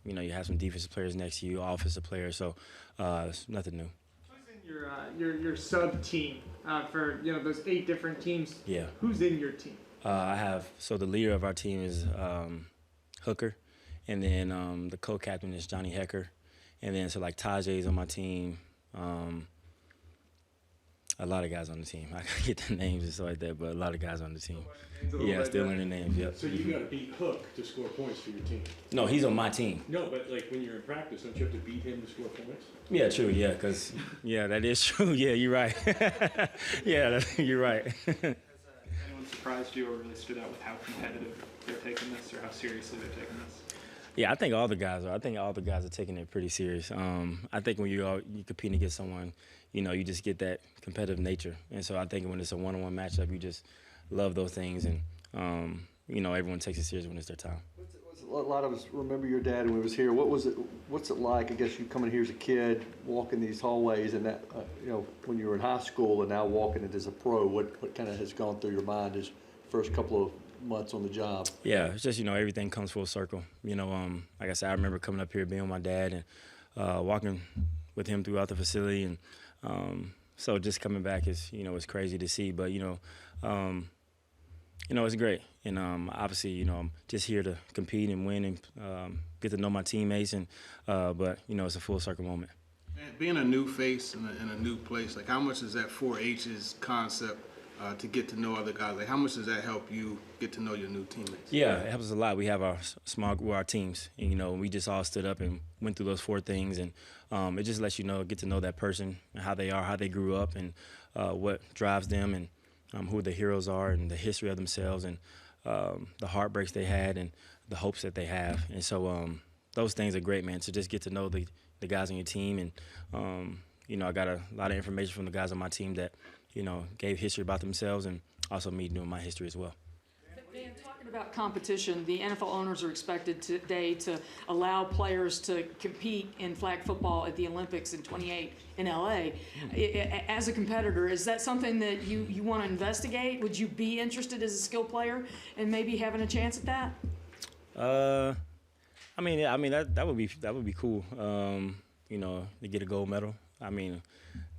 You have some defensive players next to you, offensive players, so it's nothing new. Who's in your sub team for those 8 different teams? Yeah. Who's in your team? The leader of our team is Hooker, and then the co-captain is Johnny Hecker, and then like Tajay's on my team. A lot of guys on the team. I can't get the names and stuff like that, but a lot of guys on the team. Yeah, still learning names, yep. So you got to beat Hook to score points for your team? No, he's on my team. No, but like when you're in practice, don't you have to beat him to score points? Yeah, true, yeah, because, that is true. Yeah, you're right. You're right. Has anyone surprised you or really stood out with how competitive they're taking this or how seriously they're taking this? Yeah, I think all the guys are. I think all the guys are taking it pretty serious. I think when you compete against someone, you just get that competitive nature. And so I think when it's a one-on-one matchup, you just love those things. And, everyone takes it serious when it's their time. A lot of us remember your dad when he was here. What's it like, I guess, you coming here as a kid, walking these hallways, and that, when you were in high school and now walking it as a pro, what kind of has gone through your mind as first couple of months on the job? Yeah, it's just, everything comes full circle. Like I said, I remember coming up here, being with my dad and walking with him throughout the facility. And so just coming back is, it's crazy to see. But, it's great. And obviously, I'm just here to compete and win and get to know my teammates. And but, it's a full circle moment. Being a new face in a new place, like how much is that 4H's concept to get to know other guys? Like how much does that help you get to know your new teammates? Yeah, it helps us a lot. We have our our teams, and we just all stood up and went through those 4 things, and it just lets you get to know that person and how they are, how they grew up, and what drives them, and who the heroes are, and the history of themselves, and the heartbreaks they had, and the hopes that they have. And so those things are great, man, to just get to know the guys on your team. And I got a lot of information from the guys on my team that gave history about themselves, and also me doing my history as well. Dan, talking about competition, the NFL owners are expected today to allow players to compete in flag football at the Olympics in 28 in LA. As a competitor, is that something that you want to investigate? Would you be interested as a skill player and maybe having a chance at that? I mean, that would be cool. You know, to get a gold medal. I mean,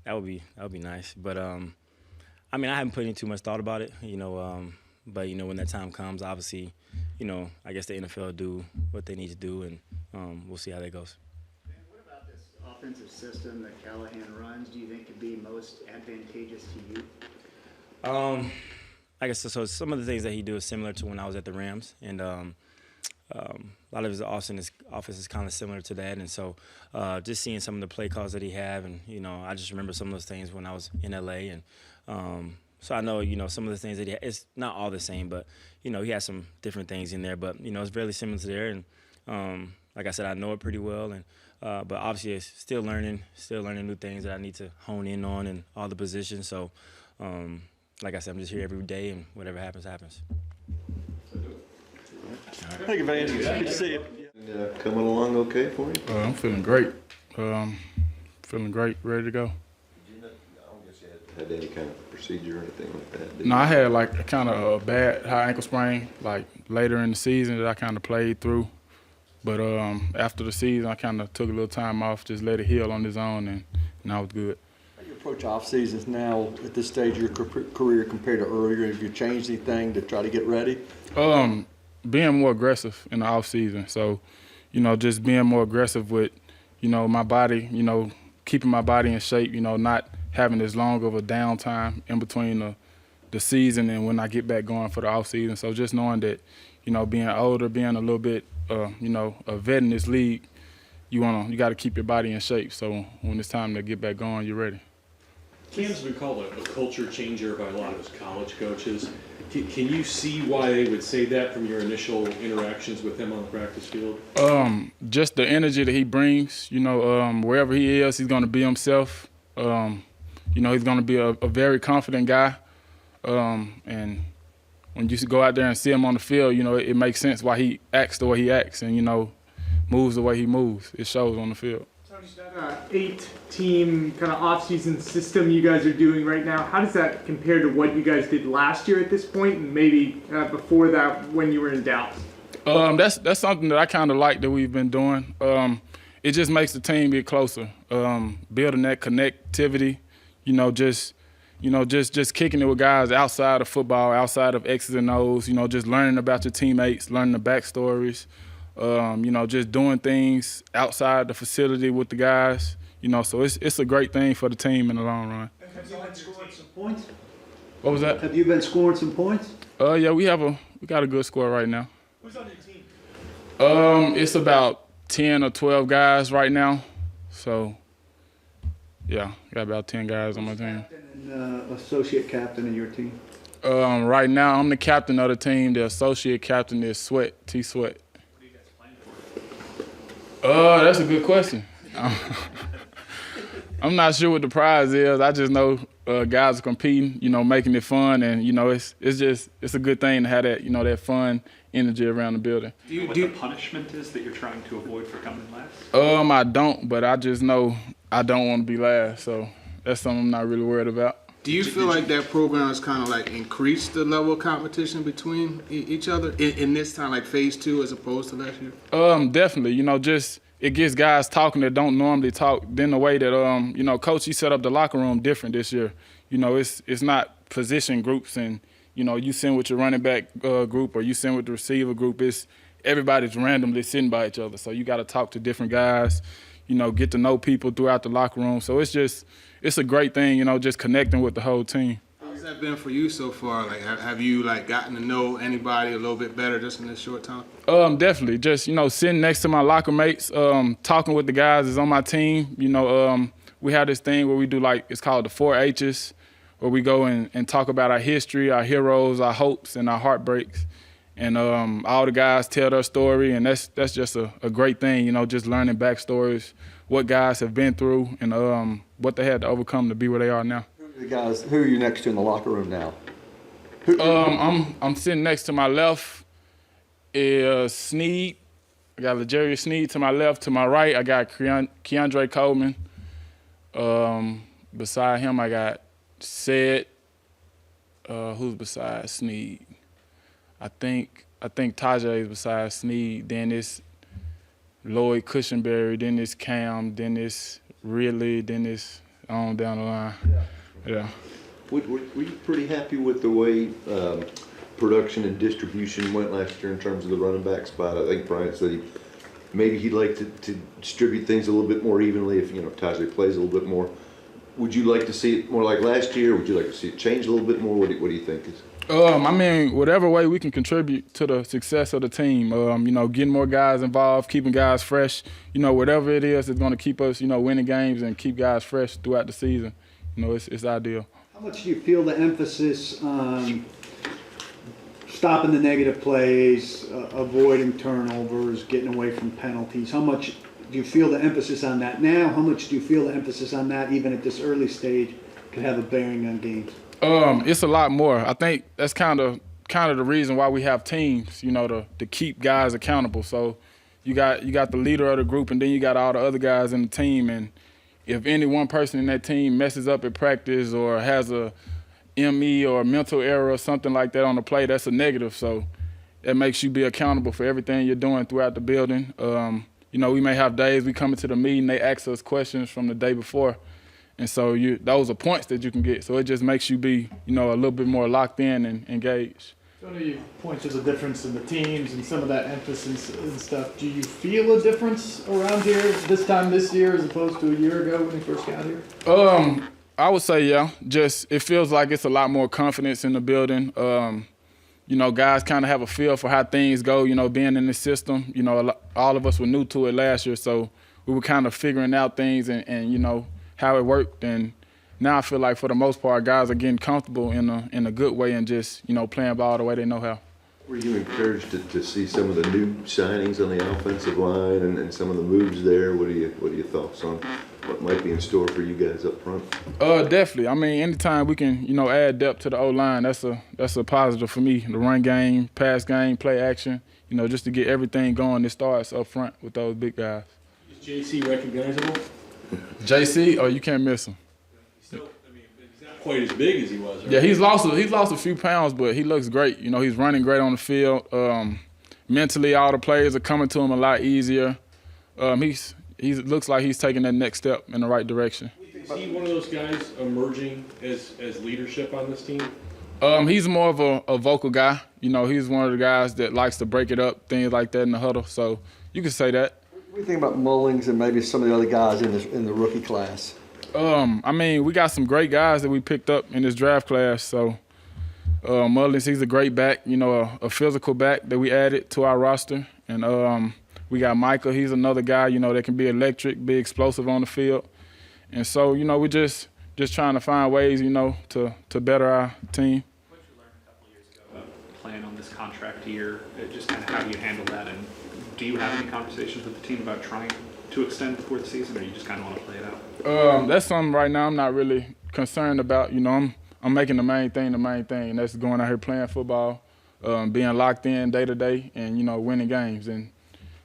that would be nice. But I mean, I haven't put in too much thought about it. You know, but you know, when that time comes, obviously, you know, I guess the NFL do what they need to do, and we'll see how that goes. Dan, what about this offensive system that Callahan runs? Do you think could be most advantageous to you? I guess so. Some of the things that he do is similar to when I was at the Rams, and a lot of his offense is kind of similar to that. And so just seeing some of the play calls that he have, and you know, I just remember some of those things when I was in LA, and so I know, you know, some of the things that it's not all the same, but you know, he has some different things in there. But you know, it's very similar to there, and like I said, I know it pretty well, and but obviously, it's still learning new things that I need to hone in on in all the positions. So. Like I said, I'm just here every day, and whatever happens, happens. Thank you, Van. Good to see you. Coming along okay for you? I'm feeling great. Feeling great, ready to go. I don't guess you had any kind of procedure or anything like that, did No, you? I had like a kind of a bad high ankle sprain, like later in the season that I kind of played through. But after the season, I kind of took a little time off, just let it heal on its own, and now it's good. How do you approach off seasons now at this stage of your career compared to earlier? Have you changed anything to try to get ready? Being more aggressive in the off season. So, you know, just being more aggressive with, you know, my body, you know, keeping my body in shape, you know, not having as long of a downtime in between the season and when I get back going for the off season. So just knowing that, you know, being older, being a little bit, you know, a vet in this league, you got to keep your body in shape. So when it's time to get back going, you're ready. Cam's been called a culture changer by a lot of his college coaches. Can you see why they would say that from your initial interactions with him on the practice field? Just the energy that he brings, you know, wherever he is, he's going to be himself. You know, he's going to be a very confident guy. And when you go out there and see him on the field, you know, it makes sense why he acts the way he acts and, you know, moves the way he moves. It shows on the field. Tony, that 8-team kind of off-season system you guys are doing right now, how does that compare to what you guys did last year at this point, and maybe before that when you were in Dallas? That's something that I kind of like that we've been doing. It just makes the team get closer, building that connectivity. You know, just kicking it with guys outside of football, outside of X's and O's. You know, just learning about your teammates, learning the backstories. You know, just doing things outside the facility with the guys. You know, so it's a great thing for the team in the long run. Have you been scoring some points? What was that? Have you been scoring some points? Yeah, we got a good score right now. Who's on your team? It's about 10 or 12 guys right now. So, yeah, got about 10 guys on my team. Captain and associate captain of your team? Right now, I'm the captain of the team. The associate captain is Sweat, T. Sweat. What are you guys playing for? That's a good question. I'm not sure what the prize is. I just know guys are competing, you know, making it fun, and you know, it's a good thing to have that, you know, that fun energy around the building. Do you know what the punishment is that you're trying to avoid for coming last? I don't, but I just know I don't want to be last, so that's something I'm not really worried about. Do you feel like that program has kind of like increased the level of competition between each other in this time, like phase 2 as opposed to last year? Definitely. You know, just it gets guys talking that don't normally talk. Then the way that you know, Coach, he set up the locker room different this year. You know, it's not position groups and you know, you send with your running back group or you send with the receiver group. It's everybody's randomly sitting by each other. So you got to talk to different guys. You know, get to know people throughout the locker room. So it's a great thing, you know, just connecting with the whole team. How's that been for you so far? Like, have you like gotten to know anybody a little bit better just in this short time? Definitely. Just, you know, sitting next to my locker mates, talking with the guys that's on my team. You know, we have this thing where we do it's called the 4 H's, where we go and talk about our history, our heroes, our hopes, and our heartbreaks. And all the guys tell their story, and that's just a great thing, you know, just learning backstories, what guys have been through, and what they had to overcome to be where they are now. The guys, who are you next to in the locker room now? I'm sitting next to my left is Sneed. I got Legarius Sneed to my left. To my right, I got Keandre Coleman. Beside him, I got Sed. Who's beside Sneed? I think Tajay is beside Sneed. Then it's Lloyd Cushenberry. Then it's Cam. Then it's Ridley. Then it's on down the line. Yeah. Were you pretty happy with the way production and distribution went last year in terms of the running back spot? I think Brian said maybe he'd like to distribute things a little bit more evenly if Tajay plays a little bit more. Would you like to see it more like last year? Would you like to see it change a little bit more? What do you think? I mean, whatever way we can contribute to the success of the team, getting more guys involved, keeping guys fresh, whatever it is that's going to keep us, winning games and keep guys fresh throughout the season, it's ideal. How much do you feel the emphasis on stopping the negative plays, avoiding turnovers, getting away from penalties? How much do you feel the emphasis on that now? How much do you feel the emphasis on that even at this early stage could have a bearing on games? It's a lot more. I think that's kind of the reason why we have teams, to keep guys accountable. So you got the leader of the group, and then you got all the other guys in the team. And if any one person in that team messes up at practice or has a ME or a mental error or something like that on the play, that's a negative. So that makes you be accountable for everything you're doing throughout the building. We may have days we come into the meeting, they ask us questions from the day before. And so those are points that you can get. So it just makes you be, a little bit more locked in and engaged. Tony, you point to the difference in the teams and some of that emphasis and stuff. Do you feel a difference around here this time this year as opposed to a year ago when you first got here? I would say, yeah. Just it feels like it's a lot more confidence in the building. Guys kind of have a feel for how things go, being in the system. All of us were new to it last year, so we were kind of figuring out things and how it worked. And now I feel like for the most part, guys are getting comfortable in a good way and just, playing ball the way they know how. Were you encouraged to see some of the new signings on the offensive line and some of the moves there? What are your thoughts on what might be in store for you guys up front? Definitely. I mean, anytime we can, add depth to the O-line, that's a positive for me. The run game, pass game, play action, just to get everything going that starts up front with those big guys. Is JC recognizable? JC, you can't miss him. He's not quite as big as he was. Right? Yeah, he's lost a few pounds, but he looks great. He's running great on the field. Mentally, all the players are coming to him a lot easier. He looks like he's taking that next step in the right direction. Is he one of those guys emerging as leadership on this team? He's more of a vocal guy. He's one of the guys that likes to break it up, things like that in the huddle. So you could say that. What do you think about Mullings and maybe some of the other guys in the rookie class? We got some great guys that we picked up in this draft class. So Mullins, he's a great back, a physical back that we added to our roster. And we got Michael, he's another guy, that can be electric, be explosive on the field. And so, we're just trying to find ways, to better our team. What did you learn a couple of years ago about playing on this contract year? Just kind of how do you handle that? And do you have any conversations with the team about trying to extend before the season, or you just kind of want to play it out? That's something right now I'm not really concerned about. I'm making the main thing, and that's going out here playing football, being locked in day to day, and winning games, and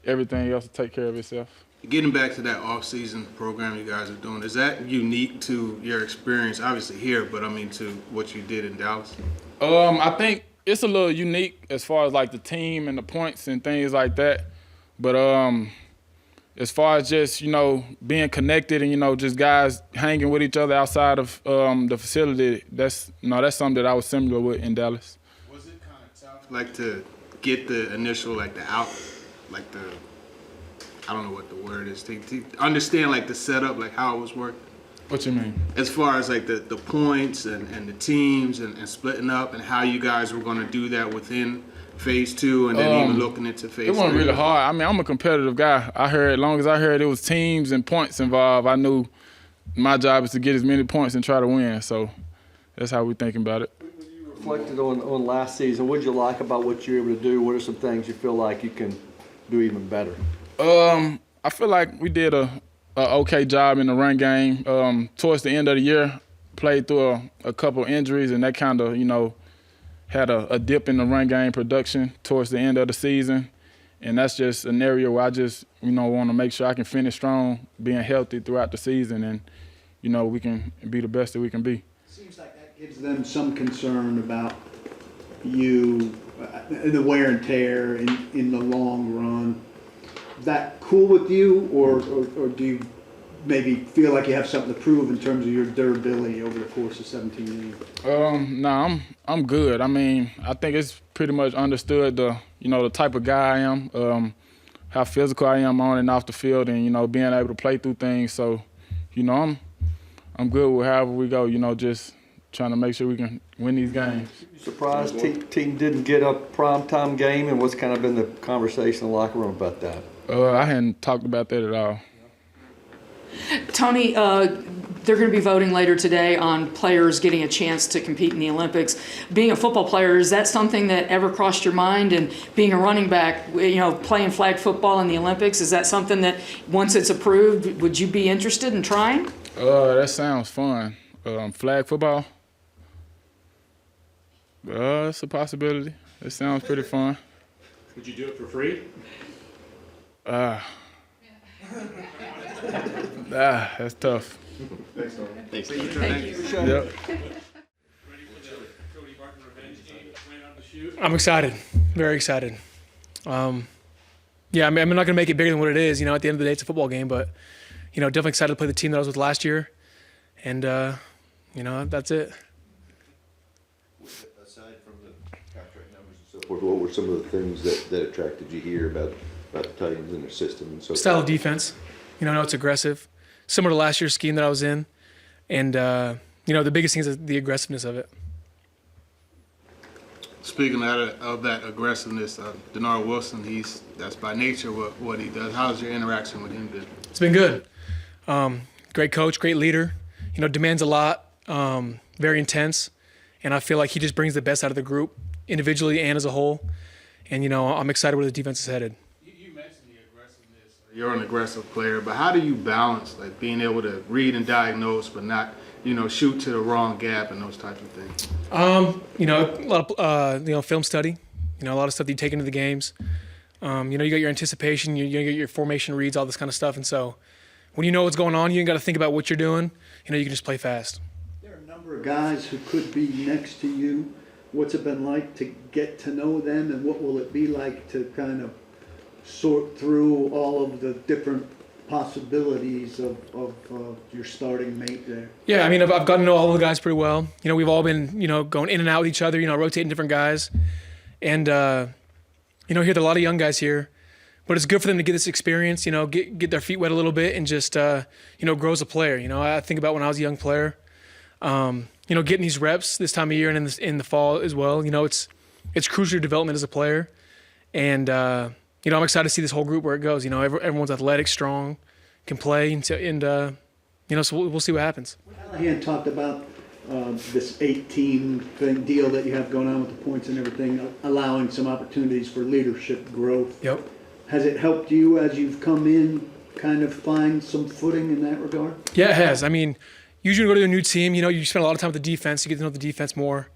everything else will take care of itself. Getting back to that off-season program you guys are doing, is that unique to your experience, obviously here, but to what you did in Dallas? I think it's a little unique as far as like the team and the points and things like that. But as far as just, being connected and, just guys hanging with each other outside of the facility, that's something that I was similar with in Dallas. Was it kind of tough, like to get the initial, I don't know what the word is, to understand the setup, how it was working? What you mean? As far as the points and the teams and splitting up and how you guys were going to do that within phase 2 and then even looking into phase 3. It wasn't really hard. I'm a competitive guy. As long as I heard it was teams and points involved, I knew my job is to get as many points and try to win. So that's how we're thinking about it. When you reflected on last season, what did you like about what you were able to do? What are some things you feel like you can do even better? I feel like we did a okay job in the run game. Towards the end of the year, played through a couple injuries, and that kind of, had a dip in the run game production towards the end of the season. And that's just an area where I just, want to make sure I can finish strong, being healthy throughout the season, and, we can be the best that we can be. Seems like that gives them some concern about you, the wear and tear in the long run. Is that cool with you, or do you maybe feel like you have something to prove in terms of your durability over the course of 17 years? No, I'm good. I mean, I think it's pretty much understood the type of guy I am, how physical I am on and off the field, and being able to play through things. So, I'm good with however we go. Just trying to make sure we can win these games. Surprised team didn't get a primetime game, and what's kind of been the conversation in the locker room about that? I hadn't talked about that at all. Tony, they're going to be voting later today on players getting a chance to compete in the Olympics. Being a football player, is that something that ever crossed your mind? And being a running back, playing flag football in the Olympics, is that something that once it's approved, would you be interested in trying? That sounds fun. Flag football? It's a possibility. It sounds pretty fun. Would you do it for free? That's tough. Thanks, Tony. Thanks. Thank you. Yep. Ready for the Cody Barton revenge game plan on the shoot? I'm excited, very excited. Yeah, I'm not going to make it bigger than what it is. At the end of the day, it's a football game, but definitely excited to play the team that I was with last year, and that's it. Aside from the contract numbers and so forth, what were some of the things that attracted you here about the Titans and their system and so forth? Style of defense. I know it's aggressive, similar to last year's scheme that I was in, and the biggest thing is the aggressiveness of it. Speaking of that aggressiveness, Denard Wilson, that's by nature what he does. How's your interaction with him been? It's been good. Great coach, great leader. Demands a lot, very intense, and I feel like he just brings the best out of the group, individually and as a whole. And I'm excited where the defense is headed. You mentioned the aggressiveness. You're an aggressive player, but how do you balance being able to read and diagnose, but not shoot to the wrong gap and those types of things? A lot of film study. A lot of stuff that you take into the games. You got your anticipation, you get your formation reads, all this kind of stuff. And so when you know what's going on, you ain't got to think about what you're doing. You can just play fast. There are a number of guys who could be next to you. What's it been like to get to know them, and what will it be like to kind of sort through all of the different possibilities of your starting mate there? Yeah, I mean, I've gotten to know all the guys pretty well. We've all been, going in and out with each other, rotating different guys. And, here there are a lot of young guys here, but it's good for them to get this experience, get their feet wet a little bit and just, grow as a player. I think about when I was a young player, getting these reps this time of year and in the fall as well. It's crucial to your development as a player. And, I'm excited to see this whole group where it goes. Everyone's athletic, strong, can play, and so we'll see what happens. Callahan talked about this 8-team deal that you have going on with the points and everything, allowing some opportunities for leadership growth. Yep. Has it helped you as you've come in kind of find some footing in that regard? Yeah, it has. I mean, usually when you go to a new team, you spend a lot of time with the defense. You get to know the defense more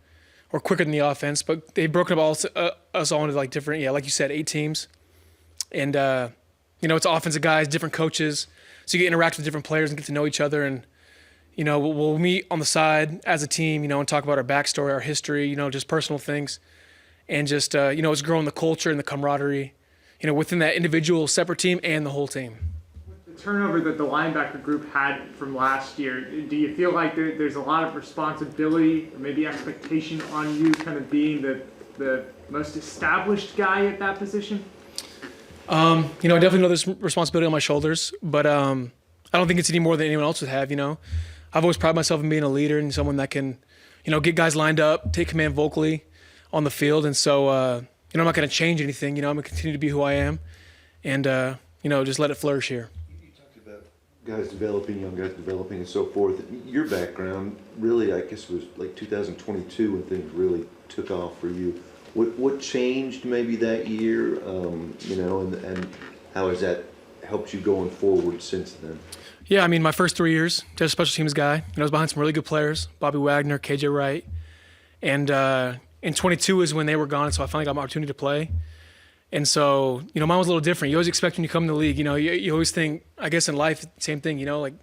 or quicker than the offense. But they've broken up us all into different, like you said, 8 teams. And, it's offensive guys, different coaches. So you get to interact with different players and get to know each other. And, we'll meet on the side as a team, and talk about our backstory, our history, just personal things. And just, it's growing the culture and the camaraderie, within that individual separate team and the whole team. The turnover that the linebacker group had from last year, do you feel like there's a lot of responsibility or maybe expectation on you kind of being the most established guy at that position? I definitely know there's responsibility on my shoulders, but I don't think it's any more than anyone else would have, I've always prided myself in being a leader and someone that can, get guys lined up, take command vocally on the field. And so, I'm not going to change anything. I'm going to continue to be who I am and, just let it flourish here. You talked about guys developing, young guys developing and so forth. Your background really, I guess, was like 2022 when things really took off for you. What changed maybe that year, and how has that helped you going forward since then? Yeah, I mean, my first 3 years, just a special teams guy. I was behind some really good players, Bobby Wagner, KJ Wright. And, and 22 is when they were gone, so I finally got my opportunity to play. And so, you know, mine was a little different. You always expect when you come in the league, you know, you always think, I guess in life, same thing, you know, like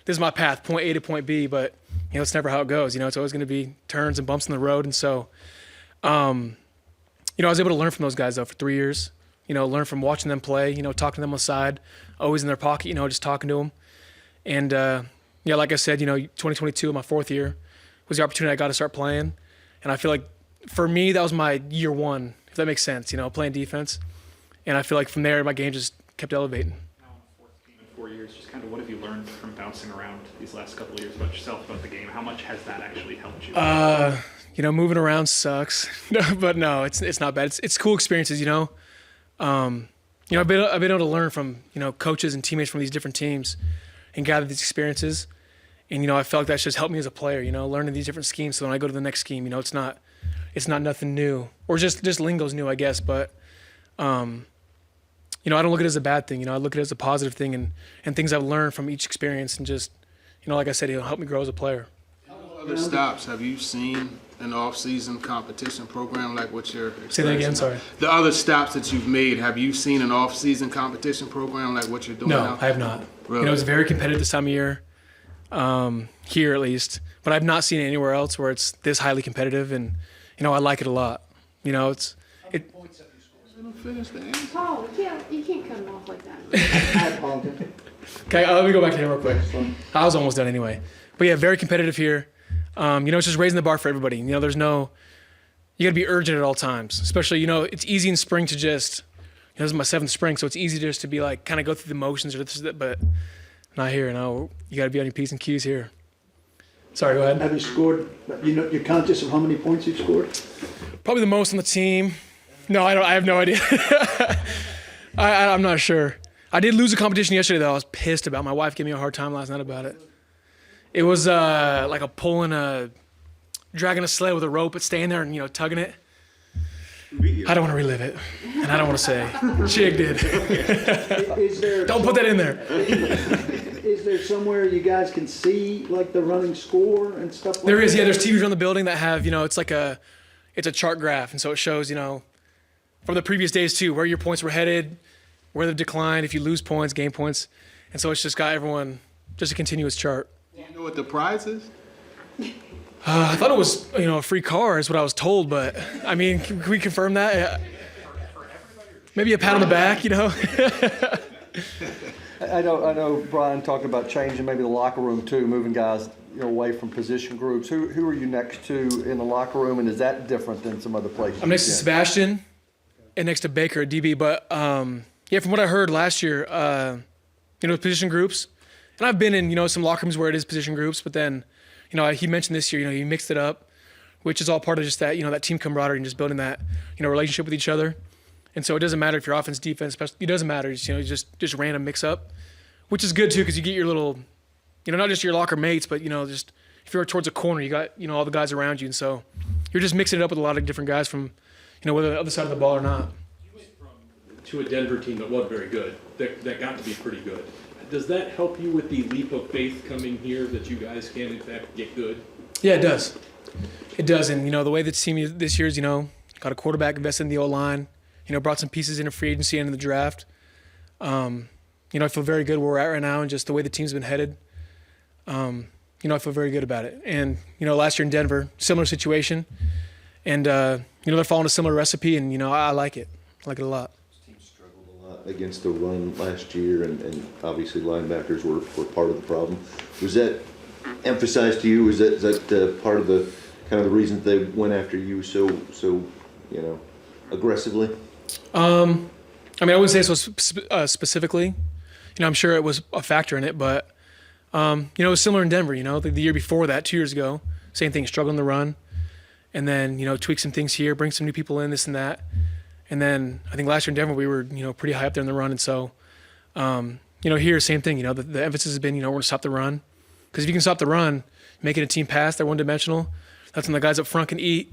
this is my path, point A to point B, but, you know, it's never how it goes. You know, it's always going to be turns and bumps in the road. And so, you know, I was able to learn from those guys, though, for 3 years. You know, learn from watching them play, you know, talking to them on the side, always in their pocket, you know, just talking to them. And, yeah, like I said, you know, 2022, my 4th year, was the opportunity I got to start playing. And I feel like, for me, that was my year one, if that makes sense, you know, playing defense. And I feel like from there, my game just kept elevating. Now on the 4th team in 4 years, just kind of what have you learned from bouncing around these last couple of years about yourself, about the game? How much has that actually helped you? You know, moving around sucks, but no, it's not bad. It's cool experiences, you know. You know, I've been able to learn from, you know, coaches and teammates from these different teams and gather these experiences. And, you know, I felt like that's just helped me as a player, you know, learning these different schemes. So when I go to the next scheme, you know, it's not nothing new, or just lingo's new, I guess. But, you know, I don't look at it as a bad thing. You know, I look at it as a positive thing and things I've learned from each experience, and just, you know, like I said, it'll help me grow as a player. What other stops have you seen an off-season competition program like what you're experiencing? Say that again, sorry. The other stops that you've made, have you seen an off-season competition program like what you're doing now? No, I have not. Really? You know, it's very competitive this time of year, here at least. But I've not seen it anywhere else where it's this highly competitive, and, you know, I like it a lot. You know, Paul, you can't cut him off like that. Okay, let me go back to him real quick. I was almost done anyway. But yeah, very competitive here. You know, it's just raising the bar for everybody. You know, you got to be urgent at all times. Especially, you know, it's easy in spring to just, you know, this is my 7th spring, so it's easy just to be like, kind of go through the motions or this, but not here. No, you got to be on your P's and Q's here. Sorry, go ahead. Have you scored, you know, you're conscious of how many points you've scored? Probably the most on the team. No, I have no idea. I'm not sure. I did lose a competition yesterday, though. I was pissed about it. My wife gave me a hard time last night about it. It was like dragging a sled with a rope, but staying there and, you know, tugging it. I don't want to relive it, and I don't want to say. Chig did. Don't put that in there. Is there somewhere you guys can see, like, the running score and stuff like that? There is, yeah. There's TVs around the building that have, you know, it's a chart graph, and so it shows, you know, from the previous days too, where your points were headed, where they've declined, if you lose points, gain points, and so it's just got everyone just a continuous chart. Do you know what the prize is? I thought it was, you know, a free car is what I was told, but I mean, can we confirm that? Maybe a pat on the back, you know. I know Brian talked about changing maybe the locker room too, moving guys, you know, away from position groups. Who are you next to in the locker room, and is that different than some other places? I'm next to Sebastian and next to Baker at DB, but yeah, from what I heard last year, you know, position groups, and I've been in, you know, some locker rooms where it is position groups, but then, you know, he mentioned this year, you know, he mixed it up, which is all part of just that, you know, that team camaraderie and just building that, you know, relationship with each other. And so it doesn't matter if you're offense, defense, it doesn't matter. It's, you know, just random mix up, which is good too, because you get your little, you know, not just your locker mates, but, you know, just if you're towards a corner, you got, you know, all the guys around you. And so you're just mixing it up with a lot of different guys from, you know, whether the other side of the ball or not. You went to a Denver team that wasn't very good, that got to be pretty good. Does that help you with the leap of faith coming here that you guys can, in fact, get good? Yeah, it does. It does. And, you know, the way the team this year is, you know, got a quarterback invested in the O-line, you know, brought some pieces in a free agency and in the draft. You know, I feel very good where we're at right now and just the way the team's been headed. You know, I feel very good about it. And, you know, last year in Denver, similar situation. And, you know, they're following a similar recipe, and, you know, I like it. I like it a lot. This team struggled a lot against the run last year, and obviously linebackers were part of the problem. Was that emphasized to you? Was that part of the kind of the reason they went after you so you know, aggressively? I mean, I wouldn't say so specifically. You know, I'm sure it was a factor in it, but, you know, it was similar in Denver, you know, the year before that, 2 years ago, same thing, struggling to run. And then, you know, tweak some things here, bring some new people in, this and that. And then I think last year in Denver, we were, you know, pretty high up there in the run. And so, you know, here, same thing, you know, the emphasis has been, you know, we're going to stop the run. Because if you can stop the run, making a team pass, they're one-dimensional. That's when the guys up front can eat.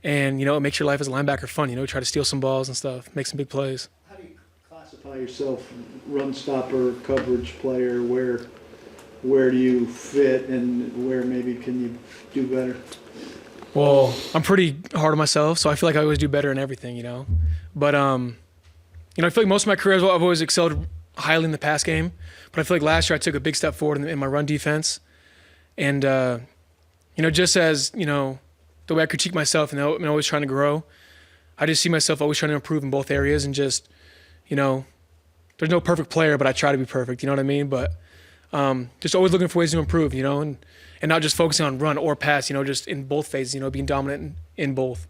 And, you know, it makes your life as a linebacker fun, you know, try to steal some balls and stuff, make some big plays. How do you classify yourself, run stopper, coverage player? Where do you fit, and where maybe can you do better? Well, I'm pretty hard on myself, so I feel like I always do better in everything, you know. But you know, I feel like most of my career I've always excelled highly in the pass game. But I feel like last year I took a big step forward in my run defense, and you know, just as you know, the way I critique myself and I'm always trying to grow, I just see myself always trying to improve in both areas, and just, you know, there's no perfect player, but I try to be perfect. You know what I mean? But just always looking for ways to improve, you know, and not just focusing on run or pass, you know, just in both phases, you know, being dominant in both.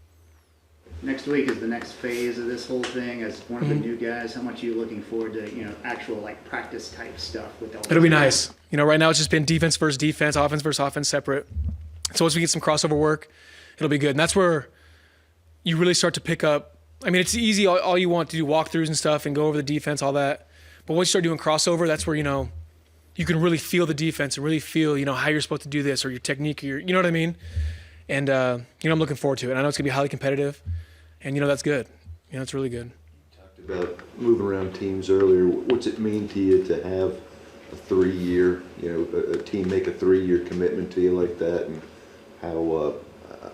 Next week is the next phase of this whole thing. As one of the new guys, how much are you looking forward to, you know, actual like practice type stuff with all? It'll be nice. You know, right now it's just been defense versus defense, offense versus offense separate. So once we get some crossover work, it'll be good. And that's where you really start to pick up. I mean, it's easy, all you want to do walkthroughs and stuff and go over the defense, all that. But once you start doing crossover, that's where, you know, you can really feel the defense and really feel, you know, how you're supposed to do this or your technique, or your, you know what I mean? And, you know, I'm looking forward to it. I know it's going to be highly competitive, and, you know, that's good. You know, it's really good. You talked about moving around teams earlier. What's it mean to you to have a 3-year, you know, a team make a 3-year commitment to you like that, and how,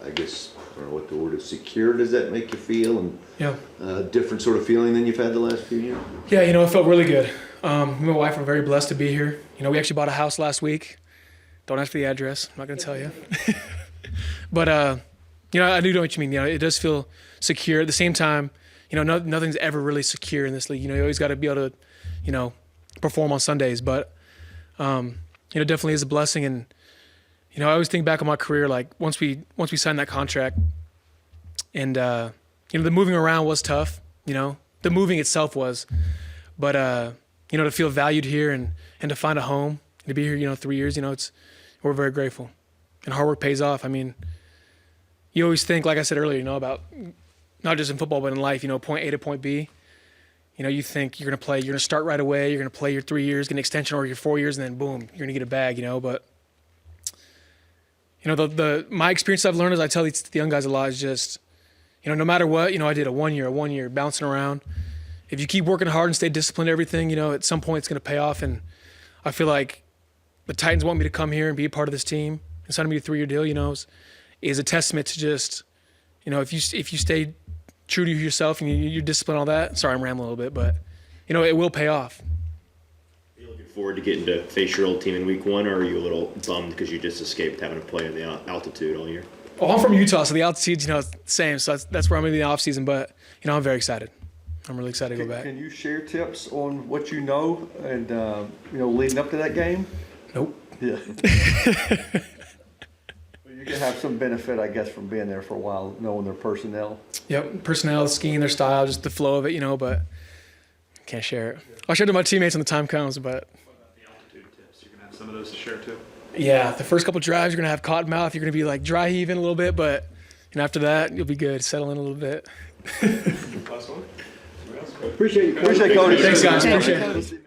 I guess, I don't know what the word is, secure does that make you feel, and different sort of feeling than you've had the last few years? Yeah, you know, it felt really good. Me and my wife are very blessed to be here. You know, we actually bought a house last week. Don't ask for the address. I'm not going to tell you. But, you know, I do know what you mean. You know, it does feel secure. At the same time, you know, nothing's ever really secure in this league. You know, you always got to be able to, you know, perform on Sundays. But, you know, definitely is a blessing. And, you know, I always think back on my career, like once we signed that contract, and, you know, the moving around was tough. You know, the moving itself was. But, you know, to feel valued here and to find a home, to be here, you know, 3 years, you know, we're very grateful. And hard work pays off. I mean, you always think, like I said earlier, you know, about not just in football, but in life, you know, point A to point B. You know, you think you're going to start right away, you're going to play your 3 years, get an extension, or your 4 years, and then boom, you're going to get a bag, you know. But, you know, my experience I've learned, as I tell the young guys a lot, is just, you know, no matter what, you know, I did a one year, bouncing around. If you keep working hard and stay disciplined, everything, you know, at some point it's going to pay off. And I feel like the Titans want me to come here and be a part of this team and sign me a 3-year deal, you know, is a testament to just, you know, if you stay true to yourself and you discipline all that. Sorry, I'm rambling a little bit, but, you know, it will pay off. Are you looking forward to getting to face your old team in week 1, or are you a little bummed because you just escaped having to play in the altitude all year? Well, I'm from Utah, so the altitude's, you know, the same. So that's where I'm going to be in the offseason. But, you know, I'm very excited. I'm really excited to go back. Can you share tips on what you know and, you know, leading up to that game? Nope. Yeah. You can have some benefit, I guess, from being there for a while, knowing their personnel. Yep, personnel, the scheme, their style, just the flow of it, you know, but can't share it. I'll share it to my teammates when the time comes, but. What about the altitude tips? You're going to have some of those to share too? Yeah, the first couple drives, you're going to have cotton mouth. You're going to be like dry heaving a little bit, but you know, after that, you'll be good. Settle in a little bit. Last one? Appreciate you. Appreciate it, Cody. Thanks, guys. Appreciate it.